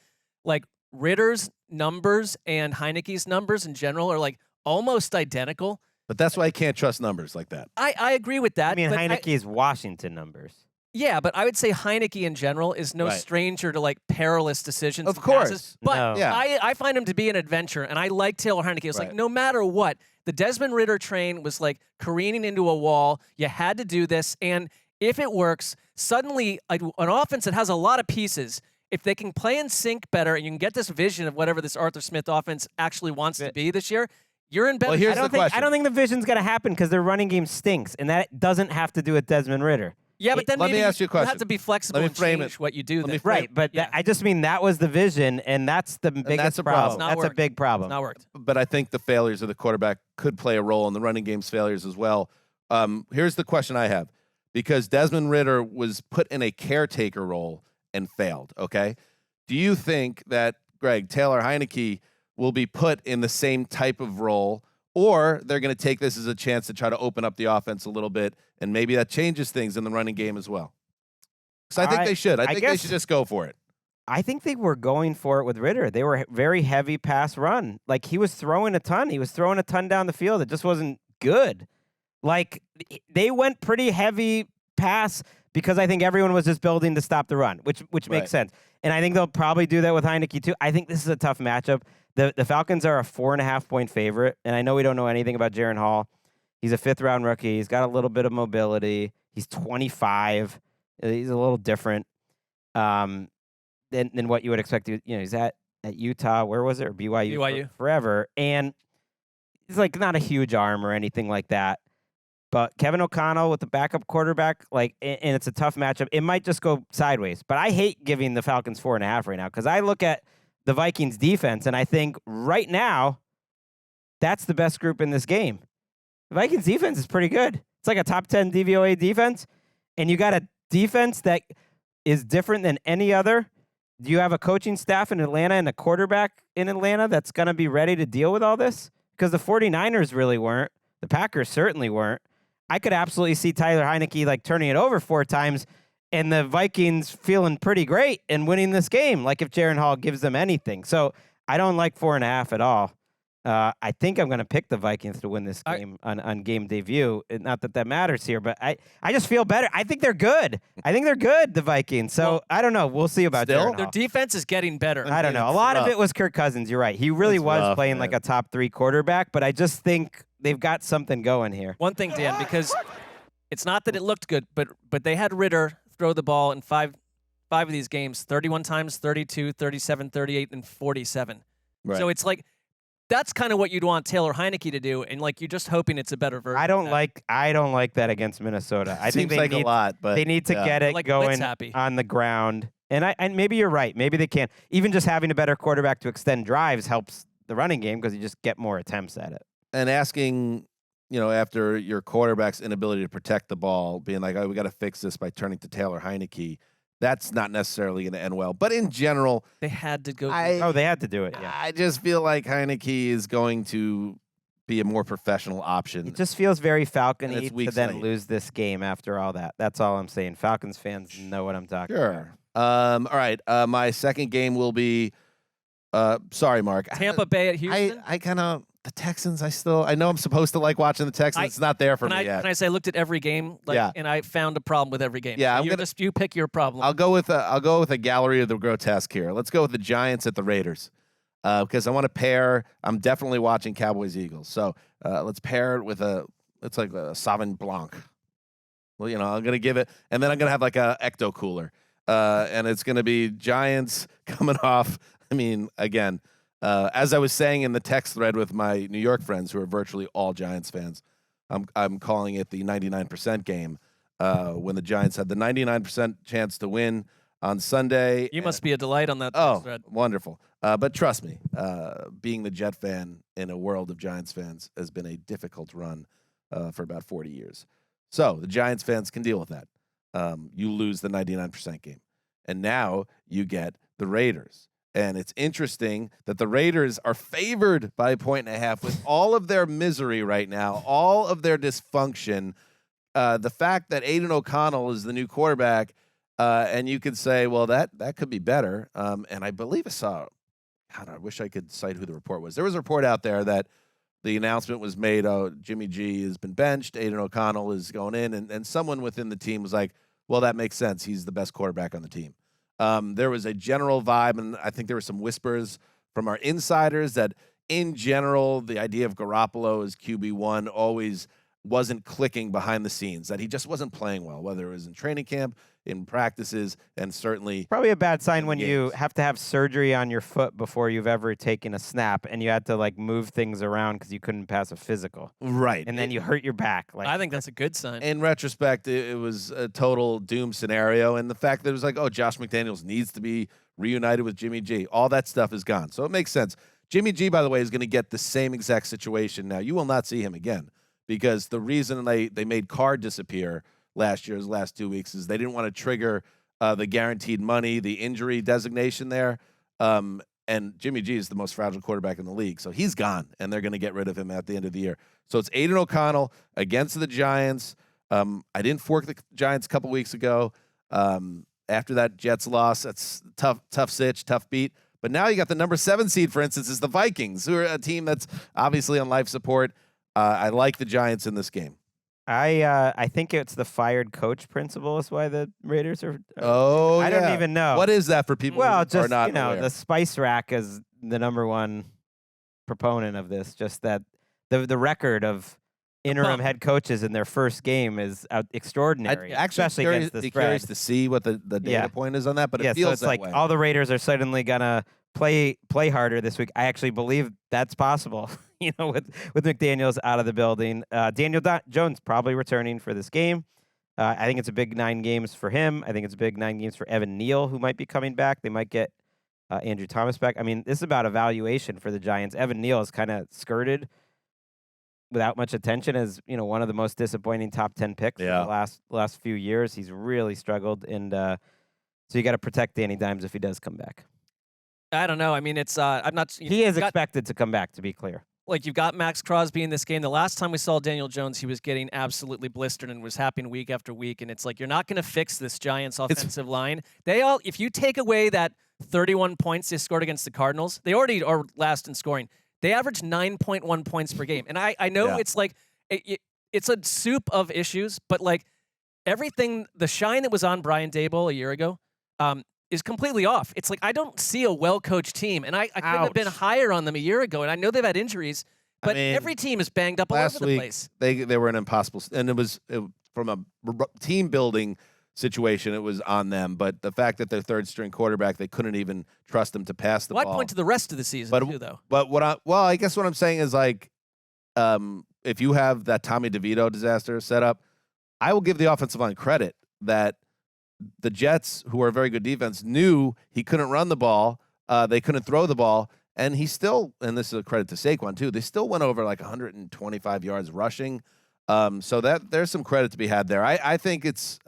like Ritter's numbers and Heineke's numbers in general are like almost identical. But that's why I can't trust numbers like that. I agree with that. I mean, Heineke's Washington numbers. Yeah, but I would say Heineke in general is no stranger to like perilous decisions. Of course. Passes. But No. Yeah. I find him to be an adventure, and I like Taylor Heineke. It's like no matter what, the Desmond Ridder train was like careening into a wall. You had to do this, and if it works, suddenly an offense that has a lot of pieces, if they can play in sync better, and you can get this vision of whatever this Arthur Smith offense actually wants to be this year, you're in better. Well, here's I the question. I don't think the vision's going to happen because their running game stinks, and that doesn't have to do with Desmond Ridder. Yeah, but then Let me maybe ask you a question. have to be flexible and change what you do. Then. Right, but I just mean that was the vision, and that's the biggest a problem. problem. That's a big problem. It's not worked. But I think the failures of the quarterback could play a role in the running game's failures as well. Here's the question I have. Because Desmond Ridder was put in a caretaker role and failed, okay? Do you think that, Greg, Taylor Heineke will be put in the same type of role, or they're going to take this as a chance to try to open up the offense a little bit, and maybe that changes things in the running game as well? Because I think they should. I think they should just go for it. I think they were going for it with Ridder. They were very heavy pass run. Like, he was throwing a ton. He was throwing a ton down the field. It just wasn't good. Like, they went pretty heavy pass because I think everyone was just building to stop the run, which makes sense. And I think they'll probably do that with Heineke too. I think this is a tough matchup. The Falcons are a 4.5-point favorite, and I know we don't know anything about Jaren Hall. He's a fifth-round rookie. He's got a little bit of mobility. He's 25. He's a little different than what you would expect. He's at Utah. Where was it? Or BYU. Forever. And he's like not a huge arm or anything like that. But Kevin O'Connell with the backup quarterback, and it's a tough matchup. It might just go sideways. But I hate giving the Falcons 4.5 right now because I look at the Vikings defense and I think right now that's the best group in this game. The Vikings defense is pretty good. It's like a top 10 DVOA defense, and you got a defense that is different than any other. Do you have a coaching staff in Atlanta and a quarterback in Atlanta that's going to be ready to deal with all this? Because the 49ers really weren't. The Packers certainly weren't. I could absolutely see Tyler Heineke turning it over 4 times and the Vikings feeling pretty great and winning this game, like if Jaren Hall gives them anything. So I don't like 4.5 at all. I think I'm going to pick the Vikings to win this game on game debut. Not that matters here, but I just feel better. I think they're good. The Vikings. So I don't know. We'll see about Jaren Hall. Their defense is getting better. I don't know. A lot of it was Kirk Cousins. You're right. He really was playing like a top 3 quarterback, but I just think they've got something going here. One thing, Dan, because it's not that it looked good, but they had Ridder throw the ball in five of these games, 31 times, 32, 37, 38, and 47. Right. So it's like that's kind of what you'd want Taylor Heineke to do, and you're just hoping it's a better version. I don't like that against Minnesota. I think they need a lot, but they need to get it going on the ground. And maybe you're right. Maybe they can. Even just having a better quarterback to extend drives helps the running game because you just get more attempts at it. And asking, after your quarterback's inability to protect the ball, being like, we got to fix this by turning to Taylor Heineke, That's not necessarily going to end well. But in general, They had to go. they had to do it. Yeah. I just feel like Heineke is going to be a more professional option. It just feels very Falcon-y And it's to week then slate. lose this game after all that. That's all I'm saying. Falcons fans know what I'm talking about. Sure. All right. My second game will be. Sorry, Mark. Tampa Bay at Houston. I kind of the Texans. I know I'm supposed to like watching the Texans. It's not there for me yet. Can I say I looked at every game? And I found a problem with every game. Yeah, So you pick your problem. I'll go with a gallery of the grotesque here. Let's go with the Giants at the Raiders. Because I want to pair. I'm definitely watching Cowboys Eagles. So let's pair it with it's like a Sauvignon Blanc. Well, I'm gonna give it, and then I'm gonna have like a ecto cooler, and it's gonna be Giants coming off. I mean, again, as I was saying in the text thread with my New York friends who are virtually all Giants fans, I'm calling it the 99% game when the Giants had the 99% chance to win on Sunday. You must be a delight on that Oh, thread. wonderful. But trust me, being the Jet fan in a world of Giants fans has been a difficult run for about 40 years. So the Giants fans can deal with that. You lose the 99% game. And now you get the Raiders. And it's interesting that the Raiders are favored by 1.5 with all of their misery right now, all of their dysfunction. The fact that Aiden O'Connell is the new quarterback, and you could say, well, that could be better. And I believe I saw, God, I wish I could cite who the report was. There was a report out there that the announcement was made, Jimmy G has been benched, Aiden O'Connell is going in, and someone within the team was like, well, that makes sense. He's the best quarterback on the team. There was a general vibe, and I think there were some whispers from our insiders that, in general, the idea of Garoppolo as QB1 always wasn't clicking behind the scenes, that he just wasn't playing well, whether it was in training camp, in practices, and certainly Probably a bad sign when games. you have to have surgery on your foot before you've ever taken a snap, and you had to like move things around because you couldn't pass a physical, right. and then you hurt your back. Like I think that's a good sign. In retrospect, it was a total doom scenario, and the fact that it was like, oh, Josh McDaniels needs to be reunited with Jimmy G, all that stuff is gone. So it makes sense. Jimmy G, by the way, is going to get the same exact situation now. You will not see him again because the reason they made Carr disappear last 2 weeks is they didn't want to trigger the guaranteed money, the injury designation there. And Jimmy G is the most fragile quarterback in the league. So he's gone, and they're going to get rid of him at the end of the year. So it's Aiden O'Connell against the Giants. I didn't fork the Giants a couple weeks ago. After that Jets loss, that's tough sitch, tough beat. But now you got the number 7 seed, for instance, is the Vikings, who are a team that's obviously on life support. I like the Giants in this game. I think it's the fired coach principle is why the Raiders are. I don't even know. What is that for people Well, who just are not aware? the Spice Rack is the number one proponent of this. Just that the record of interim head coaches in their first game is extraordinary. Especially against the be spread. curious to see what the data point is on that, but it feels so it's that like way. all the Raiders are suddenly gonna play harder this week. I actually believe that's possible. With McDaniels out of the building, Daniel Jones probably returning for this game. I think it's a big 9 games for him. I think it's a big 9 games for Evan Neal, who might be coming back. They might get Andrew Thomas back. I mean, this is about evaluation for the Giants. Evan Neal is kind of skirted without much attention as one of the most disappointing top 10 picks in the last few years. He's really struggled, and so you got to protect Danny Dimes if he does come back. I don't know. I mean, it's I'm not. He is expected to come back, to be clear. Like, you've got Max Crosby in this game. The last time we saw Daniel Jones, he was getting absolutely blistered and was happening week after week. And it's like, you're not going to fix this Giants offensive line. If you take away that 31 points they scored against the Cardinals, they already are last in scoring. They average 9.1 points per game. And I know it's like, it's a soup of issues, but like everything, the shine that was on Brian Daboll a year ago, is completely off. It's like, I don't see a well-coached team, and I couldn't have been higher on them a year ago, and I know they've had injuries, but every team is banged up all over the place. They were an impossible, and it was from a team building situation, it was on them, but the fact that their third-string quarterback, they couldn't even trust him to pass the ball. I point to the rest of the season, too, though. But I guess what I'm saying is, like, if you have that Tommy DeVito disaster set up, I will give the offensive line credit that the Jets, who are a very good defense, knew he couldn't run the ball. They couldn't throw the ball. And he still, and this is a credit to Saquon, too, they still went over like 125 yards rushing. So that there's some credit to be had there. I think it's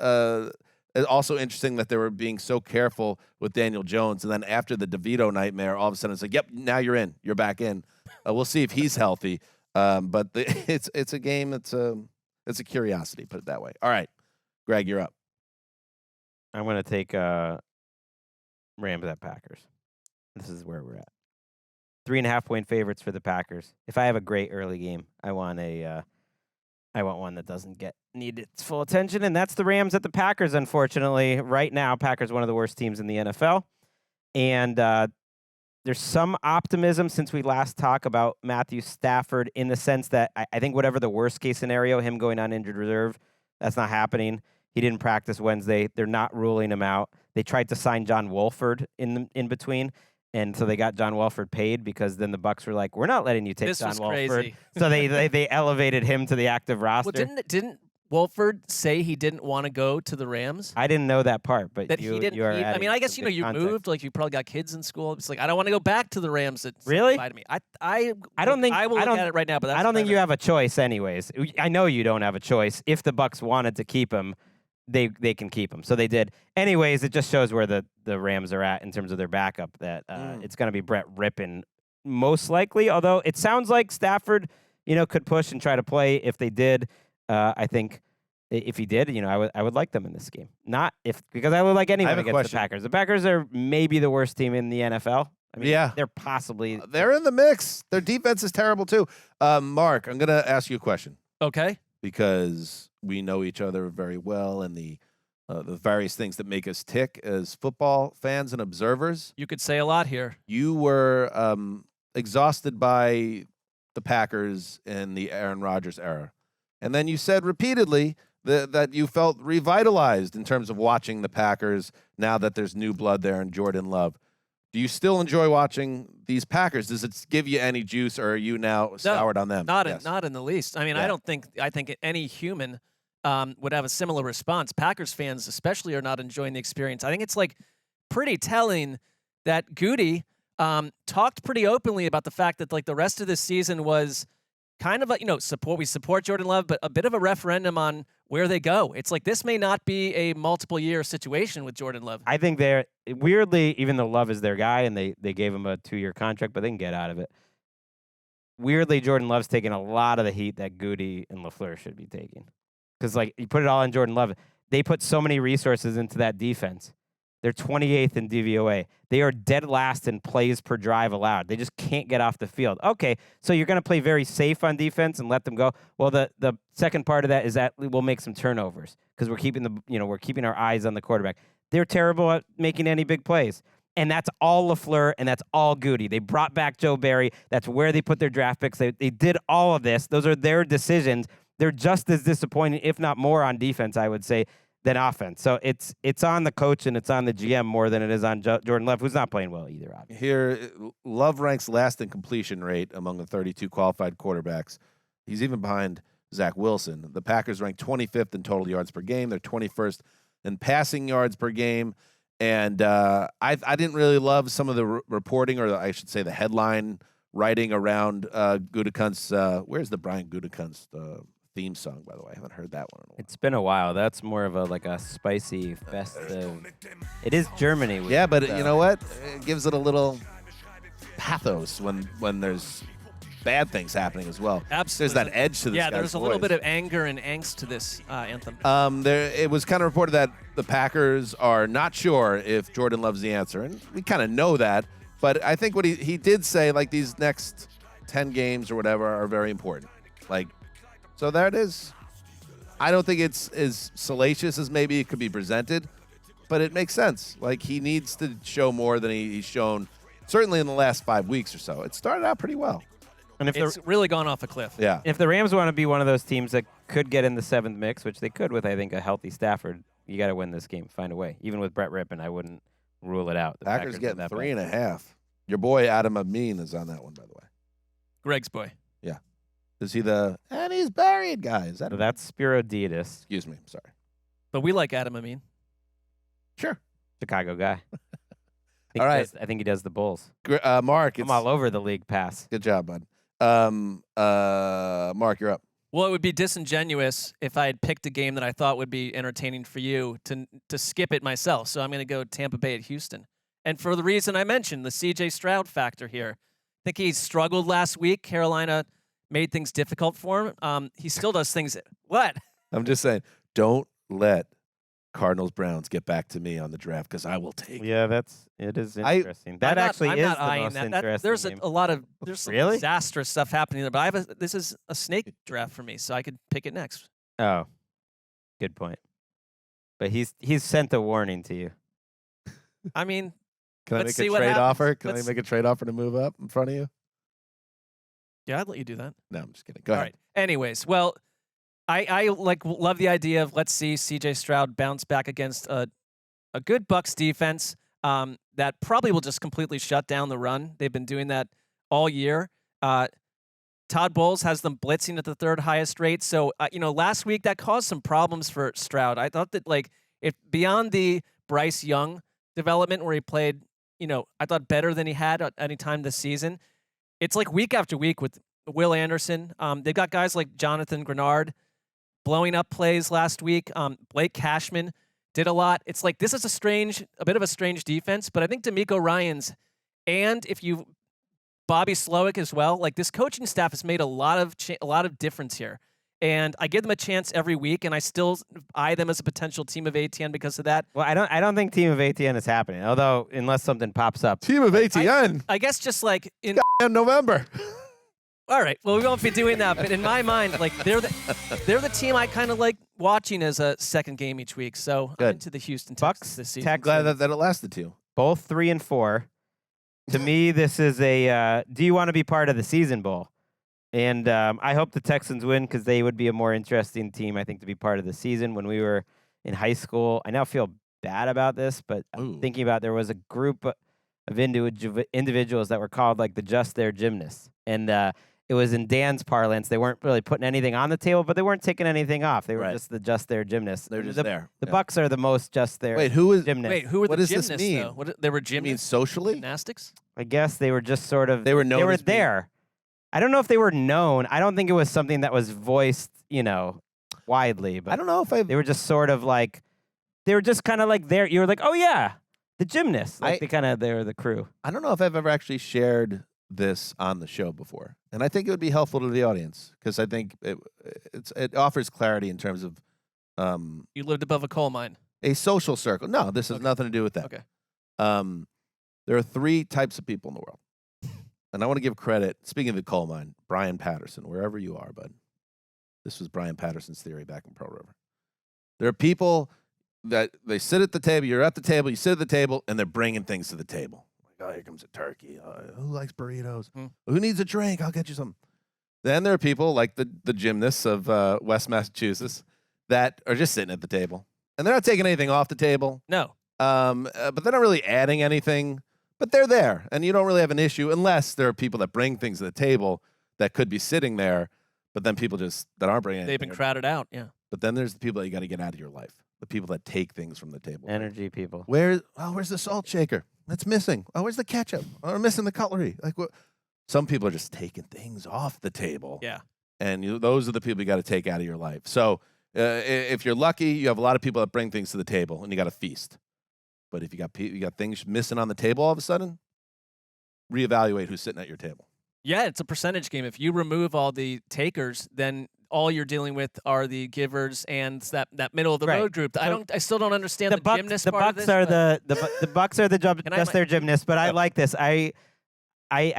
It's also interesting that they were being so careful with Daniel Jones, and then after the DeVito nightmare, all of a sudden it's like, yep, now you're in. You're back in. We'll see if he's healthy. But it's a game. It's a curiosity, put it that way. All right, Greg, you're up. I'm going to take Rams at Packers. This is where we're at. 3.5-point favorites for the Packers. If I have a great early game, I want one that doesn't need its full attention, and that's the Rams at the Packers, unfortunately. Right now, Packers one of the worst teams in the NFL. And there's some optimism since we last talked about Matthew Stafford in the sense that I think whatever the worst-case scenario, him going on injured reserve, that's not happening. He didn't practice Wednesday. They're not ruling him out. They tried to sign John Wolford in between. And so they got John Wolford paid because then the Bucs were like, "We're not letting you take This John was Wolford." crazy. So they elevated him to the active roster. Well, didn't Wolford say he didn't want to go to the Rams? I didn't know that part, but That he didn't. You are I mean, I guess adding you some good context. moved, like you probably got kids in school. It's like I don't want to go back to the Rams. That Really? to me. I don't think I will I look don't, at it right now, but that's I don't think private. you have a choice, anyways. I know you don't have a choice. If the Bucs wanted to keep him, they can keep him. So they did. Anyways, it just shows where the Rams are at in terms of their backup. That it's going to be Brett Rippon most likely. Although it sounds like Stafford, could push and try to play. If they did, I think if he did, I would like them in this game. Not because I would like anyone against question. the Packers. The Packers are maybe the worst team in the NFL. I mean, Yeah. they're possibly They're in the mix. Their defense is terrible too. Mark, I'm gonna ask you a question Okay. because we know each other very well, and the various things that make us tick as football fans and observers. You could say a lot here. You were exhausted by the Packers in the Aaron Rodgers era, and then you said repeatedly that you felt revitalized in terms of watching the Packers now that there's new blood there and Jordan Love. Do you still enjoy watching these Packers? Does it give you any juice, or are you now soured on them? Not Yes. in the least. I mean, Yeah. I think any human would have a similar response. Packers fans especially are not enjoying the experience. I think it's like pretty telling that Goody talked pretty openly about the fact that like the rest of the season was kind of like, we support Jordan Love, but a bit of a referendum on where they go. It's like this may not be a multiple year situation with Jordan Love. I think they're weirdly, even though Love is their guy and they gave him a 2-year contract, but they can get out of it. Weirdly, Jordan Love's taking a lot of the heat that Goody and LaFleur should be taking. Because, like, you put it all on Jordan Love. They put so many resources into that defense. They're 28th in DVOA. They are dead last in plays per drive allowed. They just can't get off the field. Okay, so you're going to play very safe on defense and let them go. Well, the second part of that is that we'll make some turnovers because we're keeping our eyes on the quarterback. They're terrible at making any big plays. And that's all LaFleur, and that's all Goody. They brought back Joe Barry. That's where they put their draft picks. They did all of this. Those are their decisions. They're just as disappointing, if not more, on defense, I would say, than offense. So it's on the coach and it's on the GM more than it is on Jordan Love, who's not playing well either, obviously. Here, Love ranks last in completion rate among the 32 qualified quarterbacks. He's even behind Zach Wilson. The Packers rank 25th in total yards per game. They're 21st in passing yards per game. And I didn't really love some of the reporting, or I should say the headline writing around Gutekunst's. Where's the Brian Gutekunst theme song, by the way? I haven't heard that one in a while. It's been a while. That's more of a spicy, festive. It is Germany. Yeah, but you know what? It gives it a little pathos when there's bad things happening as well. Absolutely. There's that edge to this Yeah, guy's there's a little voice. bit of anger and angst to this anthem. It was kind of reported that the Packers are not sure if Jordan Love's the answer, and we kind of know that. But I think what he did say, like these next 10 games or whatever, are very important. Like, so there it is. I don't think it's as salacious as maybe it could be presented, but it makes sense. Like, he needs to show more than he's shown, certainly in the last 5 weeks or so. It started out pretty well. And It's really gone off a cliff. Yeah. if the Rams want to be one of those teams that could get in the 7th mix, which they could with, I think, a healthy Stafford, you got to win this game. Find a way. Even with Brett Rippon, I wouldn't rule it out. The Packers aren't getting that bad. 3.5. Your boy Adam Amin is on that one, by the way. Greg's boy. Is he and he's buried guy? Is that So that's Spiro Dietis, Excuse me. Sorry. But we like Adam Amin. Sure. Chicago guy. All right. I think he does the Bulls. Mark, it's I'm all over the league pass. good job, bud. Mark, you're up. Well, it would be disingenuous if I had picked a game that I thought would be entertaining for you to skip it myself. So I'm going to go Tampa Bay at Houston. And for the reason I mentioned, the C.J. Stroud factor here. I think he struggled last week. Carolina made things difficult for him. He still does things. What? I'm just saying, don't let Cardinals-Browns get back to me on the draft because I will take it. Yeah, it is interesting. That I'm actually not is not the eyeing most that. interesting There's game. a lot of some Really? disastrous stuff happening there, but this is a snake draft for me, so I could pick it next. Oh, good point. But he's sent a warning to you. I mean, Can I let's make see a what trade happens. offer? Can I Let's- make a trade offer to move up in front of you? yeah, I'd let you do that. No, I'm just kidding. Go All ahead. right. Anyways, well, I love the idea of let's see C.J. Stroud bounce back against a good Bucs defense that probably will just completely shut down the run. They've been doing that all year. Todd Bowles has them blitzing at the third highest rate. So last week that caused some problems for Stroud. I thought that if beyond the Bryce Young development where he played, I thought better than he had at any time this season. It's like week after week with Will Anderson. They've got guys like Jonathan Grenard blowing up plays last week. Blake Cashman did a lot. It's like this is a bit of a strange defense, but I think D'Amico Ryans and Bobby Slowick as well. Like this coaching staff has made a lot of difference here, and I give them a chance every week, and I still eye them as a potential team of ATN because of that. Well, I don't think Team of ATN is happening. Although unless something pops up. Team of ATN. I guess just like in November. all right, well we won't be doing that, but in my mind, like they're the team I kind of like watching as a second game each week. So I'm into the Houston Texans Bucs, this season. Texans, Glad that it lasted too. both 3-4. To me, this is a do you want to be part of the season bowl? And I hope the Texans win because they would be a more interesting team, I think, to be part of the season. When we were in high school, I now feel bad about this, but I'm thinking about there was a group of individuals that were called like the Just Their Gymnasts. And it was in Dan's parlance. They weren't really putting anything on the table, but they weren't taking anything off. They were Right. just the Just Their Gymnasts. They're just the, there. The Yeah. Bucs are the most Just Their Wait, who is? gymnasts. Wait, who were What the does this gymnasts mean? though? They were You mean gymnasts, socially? gymnastics. I guess they were just sort of They were known They were as being- there. I don't know if they were known. I don't think it was something that was voiced, widely. But I don't know if I. They were just sort of like, they were just kind of like there. You were like, oh yeah, the gymnasts. Like they were the crew. I don't know if I've ever actually shared this on the show before, and I think it would be helpful to the audience because I think it offers clarity in terms of You lived above a coal mine. a social circle. No, this has nothing to do with that. Okay. There are three types of people in the world, and I want to give credit. Speaking of the coal mine, Brian Patterson, wherever you are, bud. This was Brian Patterson's theory back in Pearl River. There are people that they sit at the table. You're at the table. You sit at the table, and they're bringing things to the table. Like, oh, here comes a turkey. Who likes burritos? Who needs a drink? I'll get you some. Then there are people like the gymnasts of West Massachusetts that are just sitting at the table, and they're not taking anything off the table. No. But they're not really adding anything. But they're there, and you don't really have an issue unless there are people that bring things to the table that could be sitting there, but then people that aren't bringing anything. They've been crowded out. Yeah. But then there's the people that you got to get out of your life, the people that take things from the table. Energy people. Where's the salt shaker? It's missing. Oh, where's the ketchup? Oh, we're missing the cutlery. Like what? Some people are just taking things off the table. Yeah. And those are the people you got to take out of your life. So if you're lucky, you have a lot of people that bring things to the table, and you got to feast. But if you got things missing on the table all of a sudden, reevaluate who's sitting at your table. Yeah, it's a percentage game. If you remove all the takers, then all you're dealing with are the givers and that middle of the road group. I still don't understand the gymnast part of this. The Bucs are just their gymnasts. But I like this. I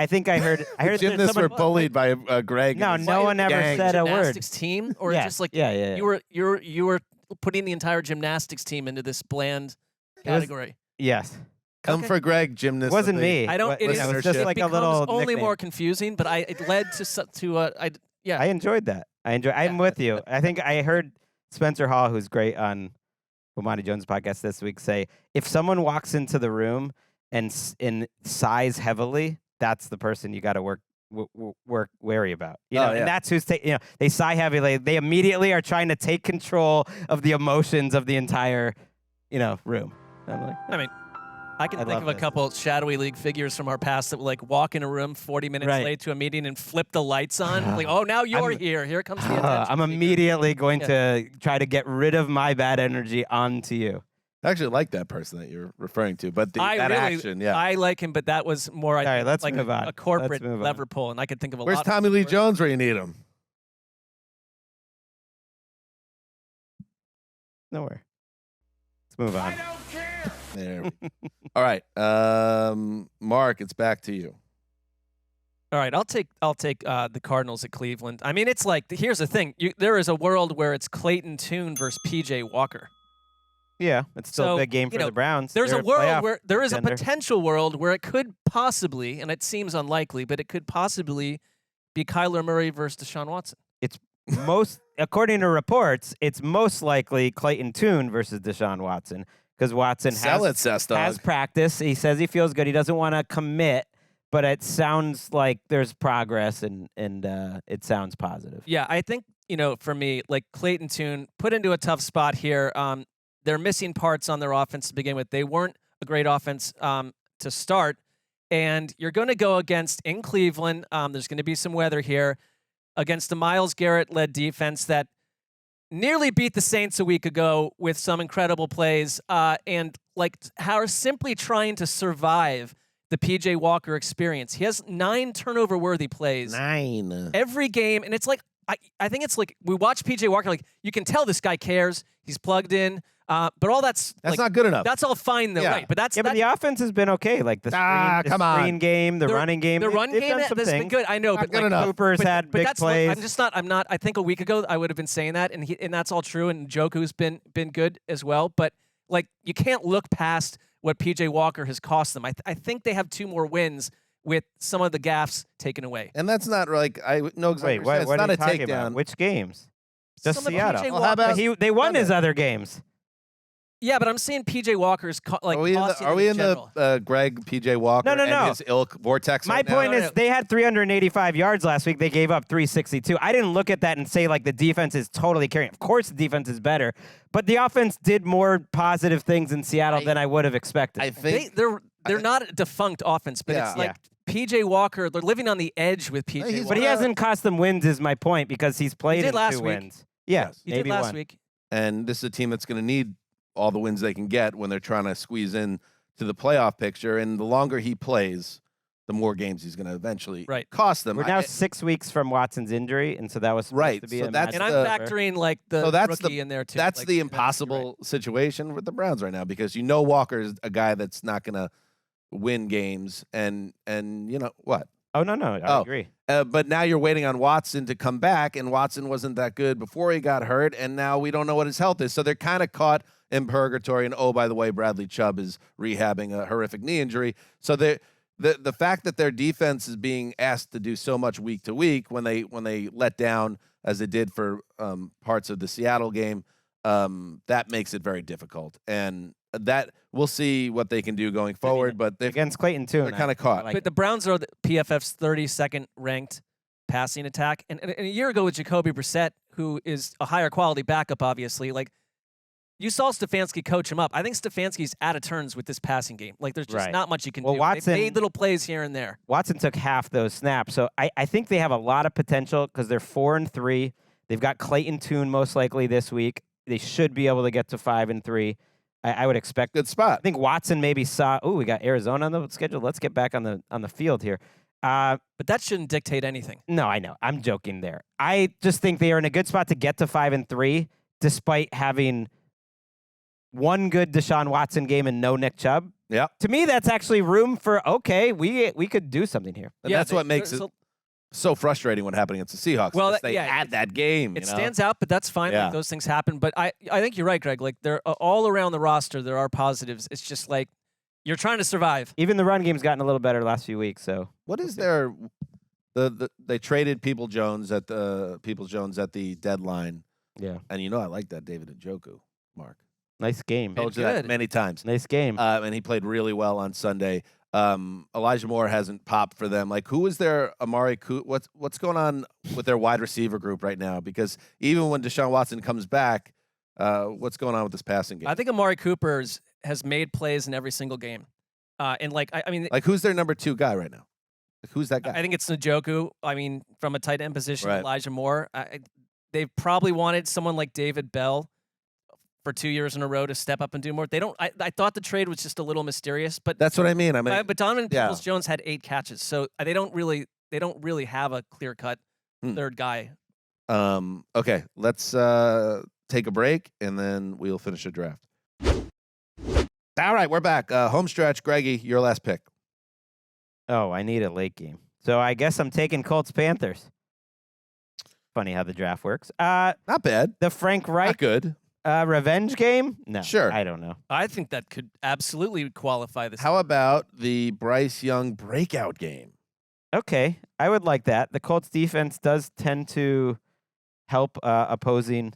think I heard Gymnasts were bullied by Gregg. No, no one ever said a word. Gymnastics team, or just like you were putting the entire gymnastics team into this bland category. Yes. Come for Gregg, gymnast. It wasn't me. I don't. It was just like a little only nickname. more confusing, but it led to yeah. I enjoyed that. I'm with you. I think I heard Spencer Hall, who's great on Bomani Jones' podcast this week, say if someone walks into the room and sighs heavily, that's the person you got to work wary about. And that's who's they sigh heavily. They immediately are trying to take control of the emotions of the entire room. I'm like, I can think of a couple shadowy league figures from our past that would like walk in a room 40 minutes late to a meeting and flip the lights on. Like, oh, now you're here. Here comes the attention. I'm immediately going to try to get rid of my bad energy onto you. I actually like that person that you're referring to, but action, I like him, but that was more let's like move on. a corporate lever pull, and I could think of a lot. Where's Tommy Lee Jones where you need him? Nowhere. Let's move on. I don't care. There. All right, Mark, it's back to you. All right, I'll take the Cardinals at Cleveland. I mean, it's like here's the thing: there is a world where it's Clayton Tune versus PJ Walker. Yeah, it's still a big game for the Browns. There's They're a world where there is contender. a potential world where it could possibly, and it seems unlikely, but it could possibly be Kyler Murray versus Deshaun Watson. It's according to reports, it's most likely Clayton Tune versus Deshaun Watson because Watson has practice. He says he feels good. He doesn't want to commit, but it sounds like there's progress and it sounds positive. Yeah, I think for me, like Clayton Tune put into a tough spot here. They're missing parts on their offense to begin with. They weren't a great offense to start. And you're going to go against, in Cleveland, there's going to be some weather here, against a Myles Garrett-led defense that nearly beat the Saints a week ago with some incredible plays and like how are simply trying to survive the P.J. Walker experience. He has 9 turnover-worthy plays. 9. Every game. And it's like, I think it's like we watch P.J. Walker, like you can tell this guy cares. He's plugged in. But all that's like, not good enough. That's all fine though, right? But but the offense has been okay. Like the screen game, the running game. The run game has been good. I know, not but good like enough. Cooper's had big plays. I'm not. I think a week ago I would have been saying that, and that's all true. And Njoku's been good as well. But like you can't look past what PJ Walker has cost them. I think they have 2 more wins with some of the gaffes taken away. And that's not like I know exactly. Wait, what it's are not you a talking takedown. about? Which games? Just Some of Seattle. PJ Well, how about They won his other games. Yeah, but I'm seeing PJ Walker's like. Are we in the Greg PJ Walker No. and his ilk vortex? My right now? point is they had 385 yards last week. They gave up 362. I didn't look at that and say like the defense is totally carrying. Of course the defense is better, but the offense did more positive things in Seattle than I would have expected. I think they're not a defunct offense, but it's like PJ Walker. They're living on the edge with PJ Walker. But he hasn't cost them wins, is my point, because he's played in 2 wins. Yeah, he did last week. And this is a team that's going to need all the wins they can get when they're trying to squeeze in to the playoff picture. And the longer he plays, the more games he's going to eventually cost them. We're now 6 weeks from Watson's injury, and so that was supposed to be so that's and I'm factoring like the rookie in there too. That's like, the impossible situation with the Browns right now, because Walker is a guy that's not going to win games, and you know what? Oh no, I agree. But now you're waiting on Watson to come back, and Watson wasn't that good before he got hurt, and now we don't know what his health is. So they're kind of caught in purgatory. And oh, by the way, Bradley Chubb is rehabbing a horrific knee injury. So the fact that their defense is being asked to do so much week to week when they let down as they did for parts of the Seattle game, that makes it very difficult. And that we'll see what they can do going forward. But against Clayton too, they're kind of caught. But the Browns are the PFF's 32nd ranked passing attack, and a year ago with Jacoby Brissett, who is a higher quality backup, obviously, like. You saw Stefanski coach him up. I think Stefanski's out of turns with this passing game. Like, there's just not much you can do. Watson, they made little plays here and there. Watson took half those snaps. So I think they have a lot of potential because they're 4-3. They've got Clayton Tune most likely this week. They should be able to get to 5-3. I would expect. Good spot. I think Watson maybe saw, we got Arizona on the schedule. Let's get back on the field here. But that shouldn't dictate anything. No, I know. I'm joking there. I just think they are in a good spot to get to 5-3, despite having one good Deshaun Watson game and no Nick Chubb. Yeah. To me, that's actually room for, we could do something here. And that's what makes it so frustrating when happening against the Seahawks. Well, they had that game. It stands out, but that's fine. Like, those things happen. But I think you're right, Greg. Like, they're all around the roster, there are positives. It's just like you're trying to survive. Even the run game's gotten a little better the last few weeks. So what is their they traded Peoples-Jones at the deadline. Yeah. And I like that David Njoku, Mark. Nice game. Told you that many times. Nice game. And he played really well on Sunday. Elijah Moore hasn't popped for them. Like, who is their Amari Cooper? What's going on with their wide receiver group right now? Because even when Deshaun Watson comes back, what's going on with this passing game? I think Amari Cooper has made plays in every single game. And like, I mean, Like, who's their number 2 guy right now? Like, who's that guy? I think it's Njoku. I mean, from a tight end position, Right. Elijah Moore. They've probably wanted someone like David Bell for 2 years in a row to step up and do more. They don't. I thought the trade was just a little mysterious, but That's what I mean. I mean, but Donovan Peoples-Jones had 8 catches, so they don't really have a clear cut third guy. Okay, let's take a break and then we'll finish the draft. All right, we're back. Home stretch, Greggy, your last pick. Oh, I need a late game. So I guess I'm taking Colts Panthers. Funny how the draft works. Not bad. The Frank Not Reich good. revenge game? No. Sure. I don't know. I think that could absolutely qualify this. How about the Bryce Young breakout game? Okay, I would like that. The Colts defense does tend to help opposing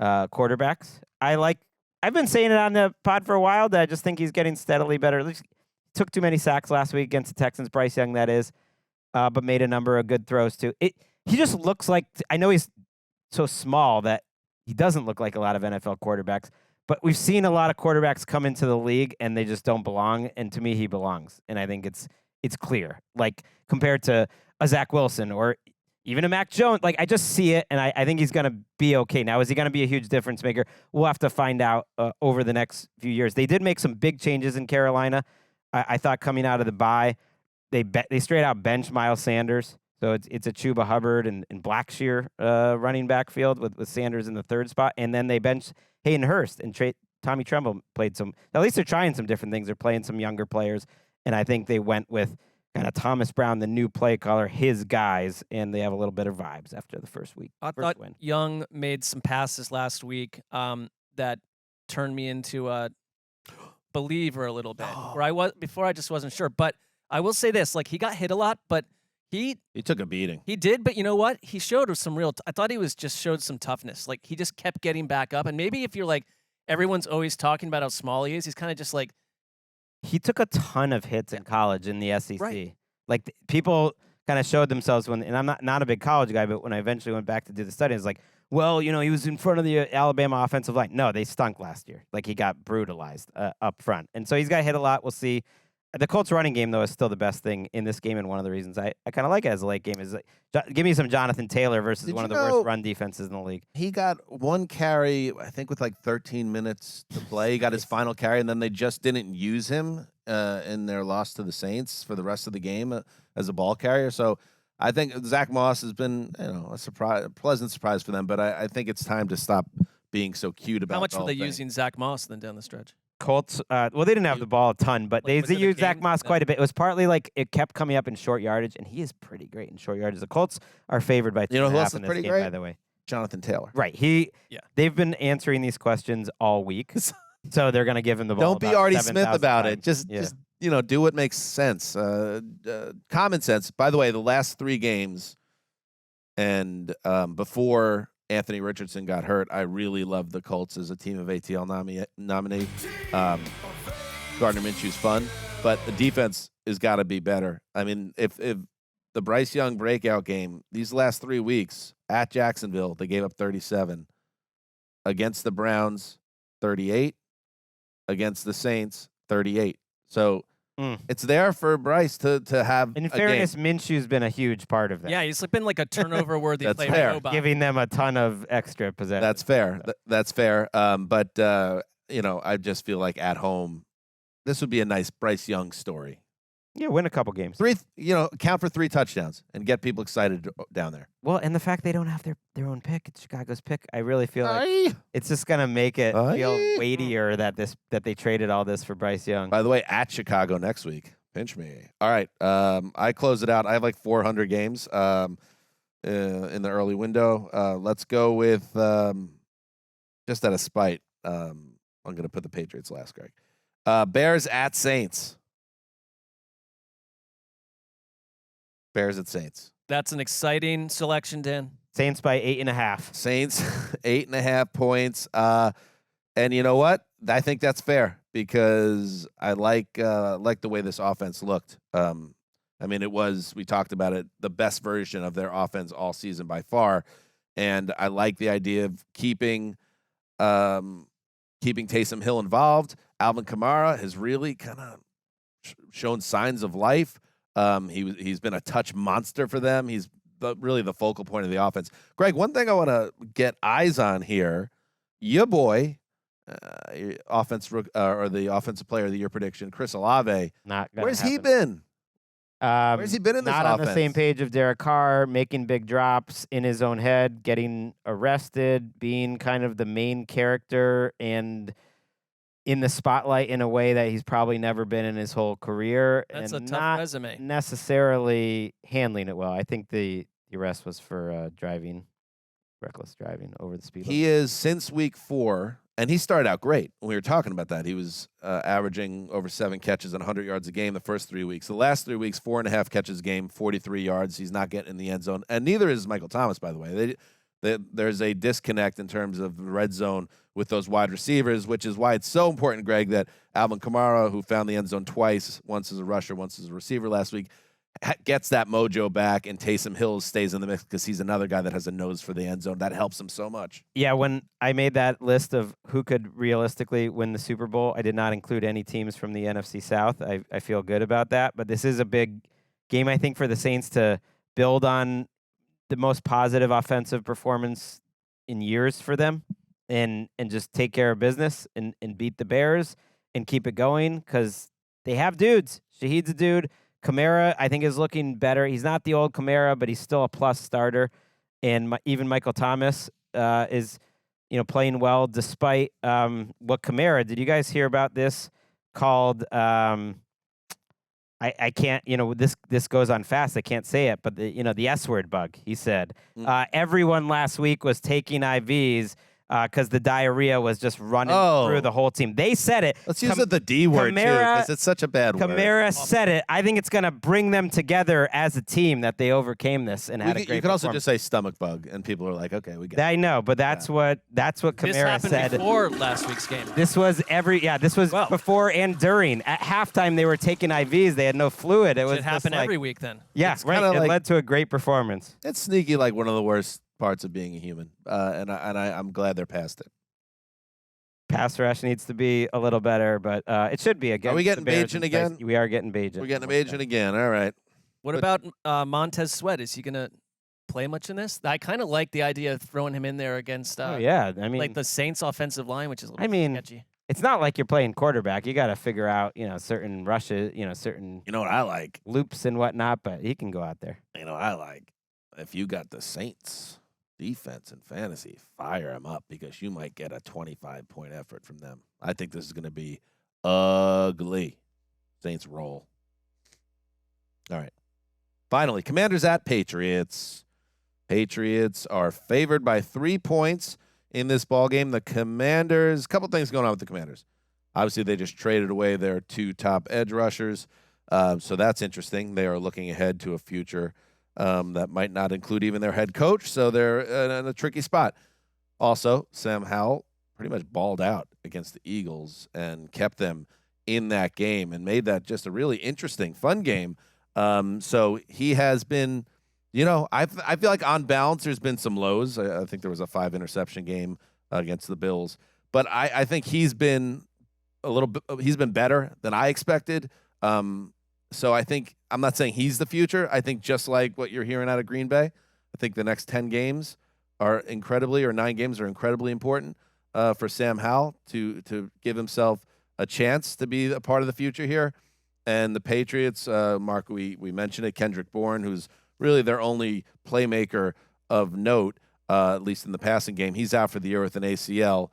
quarterbacks. I've been saying it on the pod for a while that I just think he's getting steadily better. At least took too many sacks last week against the Texans, Bryce Young, that is, but made a number of good throws too. He just looks like, I know he's so small that he doesn't look like a lot of NFL quarterbacks, but we've seen a lot of quarterbacks come into the league and they just don't belong. And to me, he belongs. And I think it's clear, like compared to a Zach Wilson or even a Mac Jones. Like, I just see it, and I think he's going to be okay. Now, is he going to be a huge difference maker? We'll have to find out over the next few years. They did make some big changes in Carolina. I thought coming out of the bye, they straight out benched Miles Sanders. So it's a Chuba Hubbard and Blackshear running back field with Sanders in the third spot. And then they benched Hayden Hurst and Tommy Tremble played some. At least they're trying some different things. They're playing some younger players. And I think they went with kind of Thomas Brown, the new play caller, his guys, and they have a little bit of vibes after the first week. I thought Young made some passes last week that turned me into a believer a little bit. Where I was before, I just wasn't sure. But I will say this: like, he got hit a lot, but he took a beating. He did, but you know what? He showed some real. I thought he showed some toughness. Like, he just kept getting back up. And maybe if you're like, everyone's always talking about how small he is, he's kind of just like. He took a ton of hits in college in the SEC. Right. Like, people kind of showed themselves when, and I'm not a big college guy, but when I eventually went back to do the study, it's like, well, you know, he was in front of the Alabama offensive line. No, they stunk last year. Like, he got brutalized up front. And so he's got hit a lot. We'll see. The Colts running game, though, is still the best thing in this game, and one of the reasons I kind of like it as a late game is like, give me some Jonathan Taylor versus one of the worst run defenses in the league. He got one carry, I think, with like 13 minutes to play. He got his final carry, and then they just didn't use him in their loss to the Saints for the rest of the game as a ball carrier. So I think Zach Moss has been, a pleasant surprise for them, but I think it's time to stop being so cute about it. How much were they using Zach Moss then down the stretch? Colts, well, they didn't have the ball a ton, but they used Zach Moss quite a bit. It was partly like it kept coming up in short yardage, and he is pretty great in short yardage. The Colts are favored by 2.5 who else is in this pretty game, great? by the way. Jonathan Taylor. Right. They've been answering these questions all week, so they're going to give him the ball. Don't be Artie Smith about times. it. Just do what makes sense. Common sense. By the way, the last 3 games, and before Anthony Richardson got hurt, I really loved the Colts as a team of ATL nominee. Gardner Minshew's fun, but the defense has got to be better. I mean, if the Bryce Young breakout game, these last 3 weeks at Jacksonville, they gave up 37. Against the Browns, 38. Against the Saints, 38. So it's there for Bryce to have. In fairness, Minshew's been a huge part of that. Yeah, he's been like a turnover-worthy That's player. fair. Giving them a ton of extra possessions. That's fair. That's fair. But I just feel like at home, this would be a nice Bryce Young story. Yeah, win a couple games. Count for 3 touchdowns and get people excited down there. Well, and the fact they don't have their own pick, it's Chicago's pick. I really feel like it's just gonna make it feel weightier that they traded all this for Bryce Young. By the way, at Chicago next week. Pinch me. All right. I close it out. I have like 400 games in the early window. Let's go with just out of spite. I'm gonna put the Patriots last, Greg. Bears at Saints. Bears at Saints. That's an exciting selection, Dan. Saints by 8.5. Saints 8.5 points. And you know what? I think that's fair because I like the way this offense looked. We talked about it, the best version of their offense all season by far. And I like the idea of keeping Taysom Hill involved. Alvin Kamara has really kind of shown signs of life. He's been a touch monster for them. He's really the focal point of the offense. Greg, one thing I want to get eyes on here, your boy, or the offensive player of the year prediction, Chris Olave. Where's he been? Where's he been in this Not offense? on the same page of Derek Carr, making big drops in his own head, getting arrested, being kind of the main character and in the spotlight in a way that he's probably never been in his whole career. That's and a tough not resume. necessarily handling it well. I think the arrest was for reckless driving over the speed limit. He is since week 4, and he started out great. We were talking about that. He was averaging over 7 catches and 100 yards a game the first 3 weeks. The last 3 weeks, 4.5 catches a game, 43 yards. He's not getting in the end zone, and neither is Michael Thomas, by the way. There's a disconnect in terms of the red zone with those wide receivers, which is why it's so important, Greg, that Alvin Kamara, who found the end zone twice, once as a rusher, once as a receiver last week, gets that mojo back, and Taysom Hill stays in the mix because he's another guy that has a nose for the end zone. That helps him so much. Yeah, when I made that list of who could realistically win the Super Bowl, I did not include any teams from the NFC South. I feel good about that. But this is a big game, I think, for the Saints to build on the most positive offensive performance in years for them and just take care of business and beat the Bears and keep it going because they have dudes. Shaheed's a dude. Kamara, I think, is looking better. He's not the old Kamara, but he's still a plus starter. And even Michael Thomas is, playing well despite what Kamara. Did you guys hear about this? Called I can't. This goes on fast. I can't say it, but the S word bug. He said everyone last week was taking IVs. Because the diarrhea was just running through the whole team. They said it. Let's use the D word, too, because it's such a bad word. Kamara said it. I think it's going to bring them together as a team that they overcame this and had a great You could also just say stomach bug, and people are like, okay, we get it. I know, but that's what Kamara This happened said. before last week's game. This was before and during. At halftime, they were taking IVs. They had no fluid. It was happen just every week then. Yeah, It's right. kinda It like- led to a great performance. It's sneaky, like one of the worst parts of being a human, and I'm glad they're past it. Pass rush needs to be a little better, but it should be again. Are we getting Bajan again? We are getting Bajan. We're getting Bajan again. All right. What about Montez Sweat? Is he going to play much in this? I kind of like the idea of throwing him in there against yeah, I mean, like the Saints offensive line, which is a little sketchy. It's not like you're playing quarterback. You got to figure out, certain rushes, certain You know what I like? loops and whatnot, but he can go out there. You know what I like? If you got the Saints defense and fantasy, fire them up because you might get a 25-point effort from them. I think this is going to be ugly. Saints roll. All right. Finally, Commanders at Patriots. Patriots are favored by 3 points in this ballgame. The Commanders, a couple things going on with the Commanders. Obviously, they just traded away their 2 top edge rushers, so that's interesting. They are looking ahead to a future that might not include even their head coach, so they're in a tricky spot. Also, Sam Howell pretty much balled out against the Eagles and kept them in that game and made that just a really interesting, fun game. So he has been, I feel like on balance there's been some lows. I think there was a 5-interception game against the Bills, but I think he's been he's been better than I expected. So I think I'm not saying he's the future. I think just like what you're hearing out of Green Bay, I think the next 10 games are 9 games are incredibly important for Sam Howell to give himself a chance to be a part of the future here. And the Patriots, Mark, we mentioned it, Kendrick Bourne, who's really their only playmaker of note, at least in the passing game. He's out for the year with an ACL.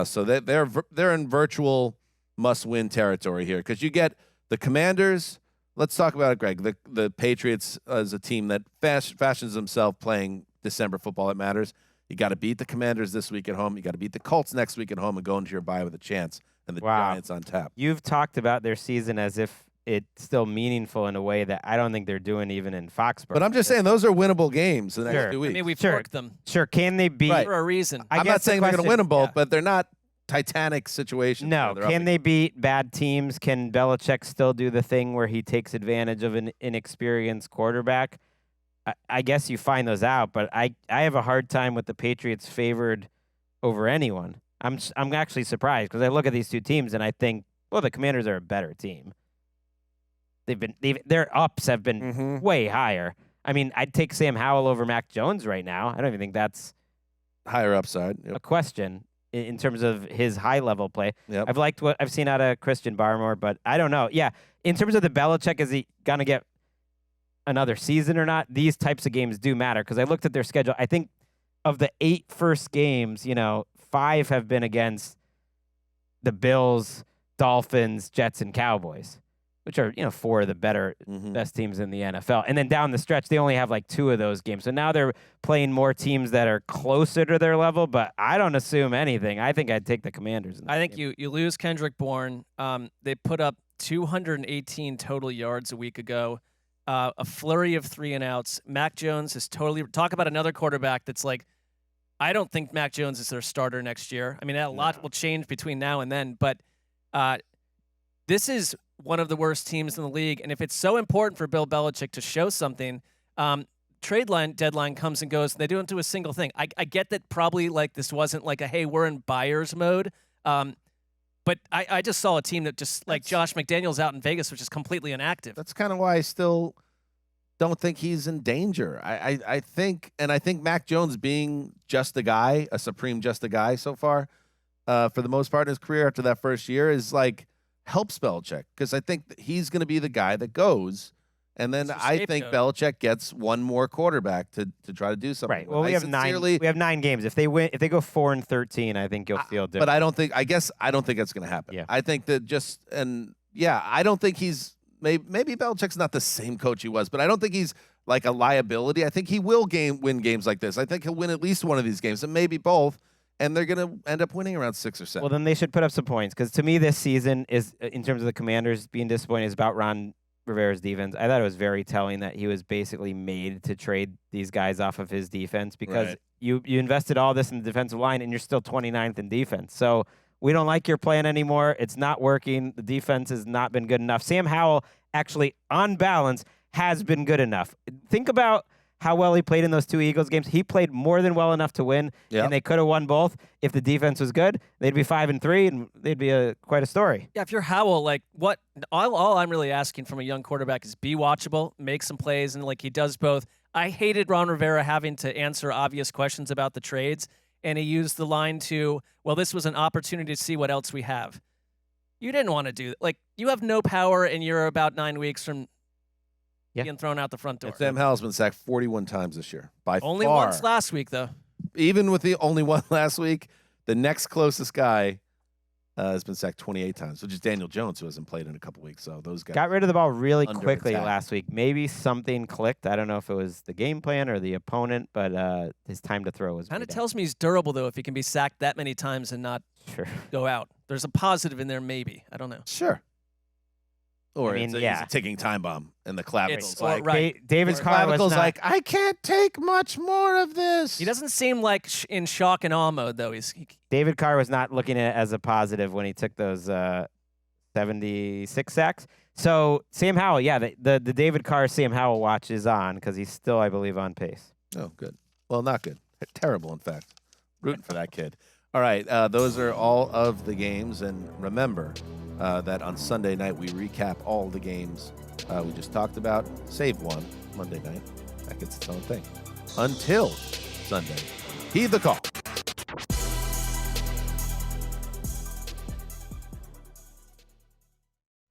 So they're in virtual must-win territory here because you get the Commanders. Let's talk about it, Greg. The Patriots as a team that fashions themselves playing December football that matters. You got to beat the Commanders this week at home. You got to beat the Colts next week at home and go into your bye with a chance. And the Giants on tap. You've talked about their season as if it's still meaningful in a way that I don't think they're doing even in Foxborough. But I'm just saying those are winnable games the next Sure. 2 weeks. I mean, we've forked them Sure, can they beat? Right. for a reason. I'm not saying they're going to win them both, yeah. but they're not Titanic situations. No, They're up can they beat bad teams? Can Belichick still do the thing where he takes advantage of an inexperienced quarterback? I guess you find those out, but I have a hard time with the Patriots favored over anyone. I'm actually surprised because I look at these two teams and I think, well, the Commanders are a better team. Their ups have been way higher. I mean, I'd take Sam Howell over Mac Jones right now. I don't even think that's higher upside. a question in terms of his high-level play. Yep. I've liked what I've seen out of Christian Barmore, but I don't know. Yeah, in terms of the Belichick, is he going to get another season or not? These types of games do matter because I looked at their schedule. I think of the 8 first games, 5 have been against the Bills, Dolphins, Jets, and Cowboys, which are, 4 of the best teams in the NFL. And then down the stretch, they only have like 2 of those games. So now they're playing more teams that are closer to their level, but I don't assume anything. I think I'd take the Commanders. I think you lose Kendrick Bourne. They put up 218 total yards a week ago, a flurry of 3-and-outs. Mac Jones is totally – talk about another quarterback that's like, I don't think Mac Jones is their starter next year. I mean, a lot will change between now and then, but this is one of the worst teams in the league. And if it's so important for Bill Belichick to show something, trade deadline comes and goes, and they don't do a single thing. I get that probably like this wasn't like a, hey, we're in buyer's mode. But I just saw a team that just like Josh McDaniels out in Vegas, which is completely inactive. That's kind of why I still don't think he's in danger. I think Mac Jones being just a guy, a supreme just a guy so far, for the most part in his career after that first year is like helps Belichick because I think that he's going to be the guy that goes. And then I think Belichick gets one more quarterback to try to do something. Right. Well, we have 9 games. If they go 4-13, I think you'll feel different. But I don't think that's going to happen. Yeah. I think that I don't think he's maybe Belichick's not the same coach he was, but I don't think he's like a liability. I think he will win games like this. I think he'll win at least one of these games and maybe both. And they're going to end up winning around 6 or 7. Well, then they should put up some points because to me this season is, in terms of the Commanders being disappointed, is about Ron Rivera's defense. I thought it was very telling that he was basically made to trade these guys off of his defense because you invested all this in the defensive line and you're still 29th in defense. So we don't like your plan anymore. It's not working. The defense has not been good enough. Sam Howell actually, on balance, has been good enough. Think about how well he played in those 2 Eagles games. He played more than well enough to win, and they could have won both. If the defense was good, they'd be 5-3, and they'd be quite a story. Yeah, if you're Howell, like what all I'm really asking from a young quarterback is be watchable, make some plays, and like he does both. I hated Ron Rivera having to answer obvious questions about the trades, and he used the line to, well, this was an opportunity to see what else we have. You didn't want to do that. Like, you have no power, and you're about 9 weeks from being thrown out the front door. Sam Howell's been sacked 41 times this year. Only once last week, though. Even with the only one last week, the next closest guy has been sacked 28 times, which is Daniel Jones, who hasn't played in a couple weeks. So those guys got rid of the ball really quickly last week. Maybe something clicked. I don't know if it was the game plan or the opponent, but his time to throw was kind of tells me he's durable, though, if he can be sacked that many times and not go out. There's a positive in there, maybe. I don't know. Sure. Or it's a ticking time bomb, and the clavicle's like, David's clavicle's like, I can't take much more of this. He doesn't seem like in shock and awe mode, though. David Carr was not looking at it as a positive when he took those 76 sacks. So Sam Howell, the David Carr Sam Howell watch is on because he's still, I believe, on pace. Oh, good. Well, not good. Terrible, in fact. Rooting for that kid. All right, those are all of the games, and remember that on Sunday night we recap all the games we just talked about, save one Monday night. That gets its own thing. Until Sunday, heed the call.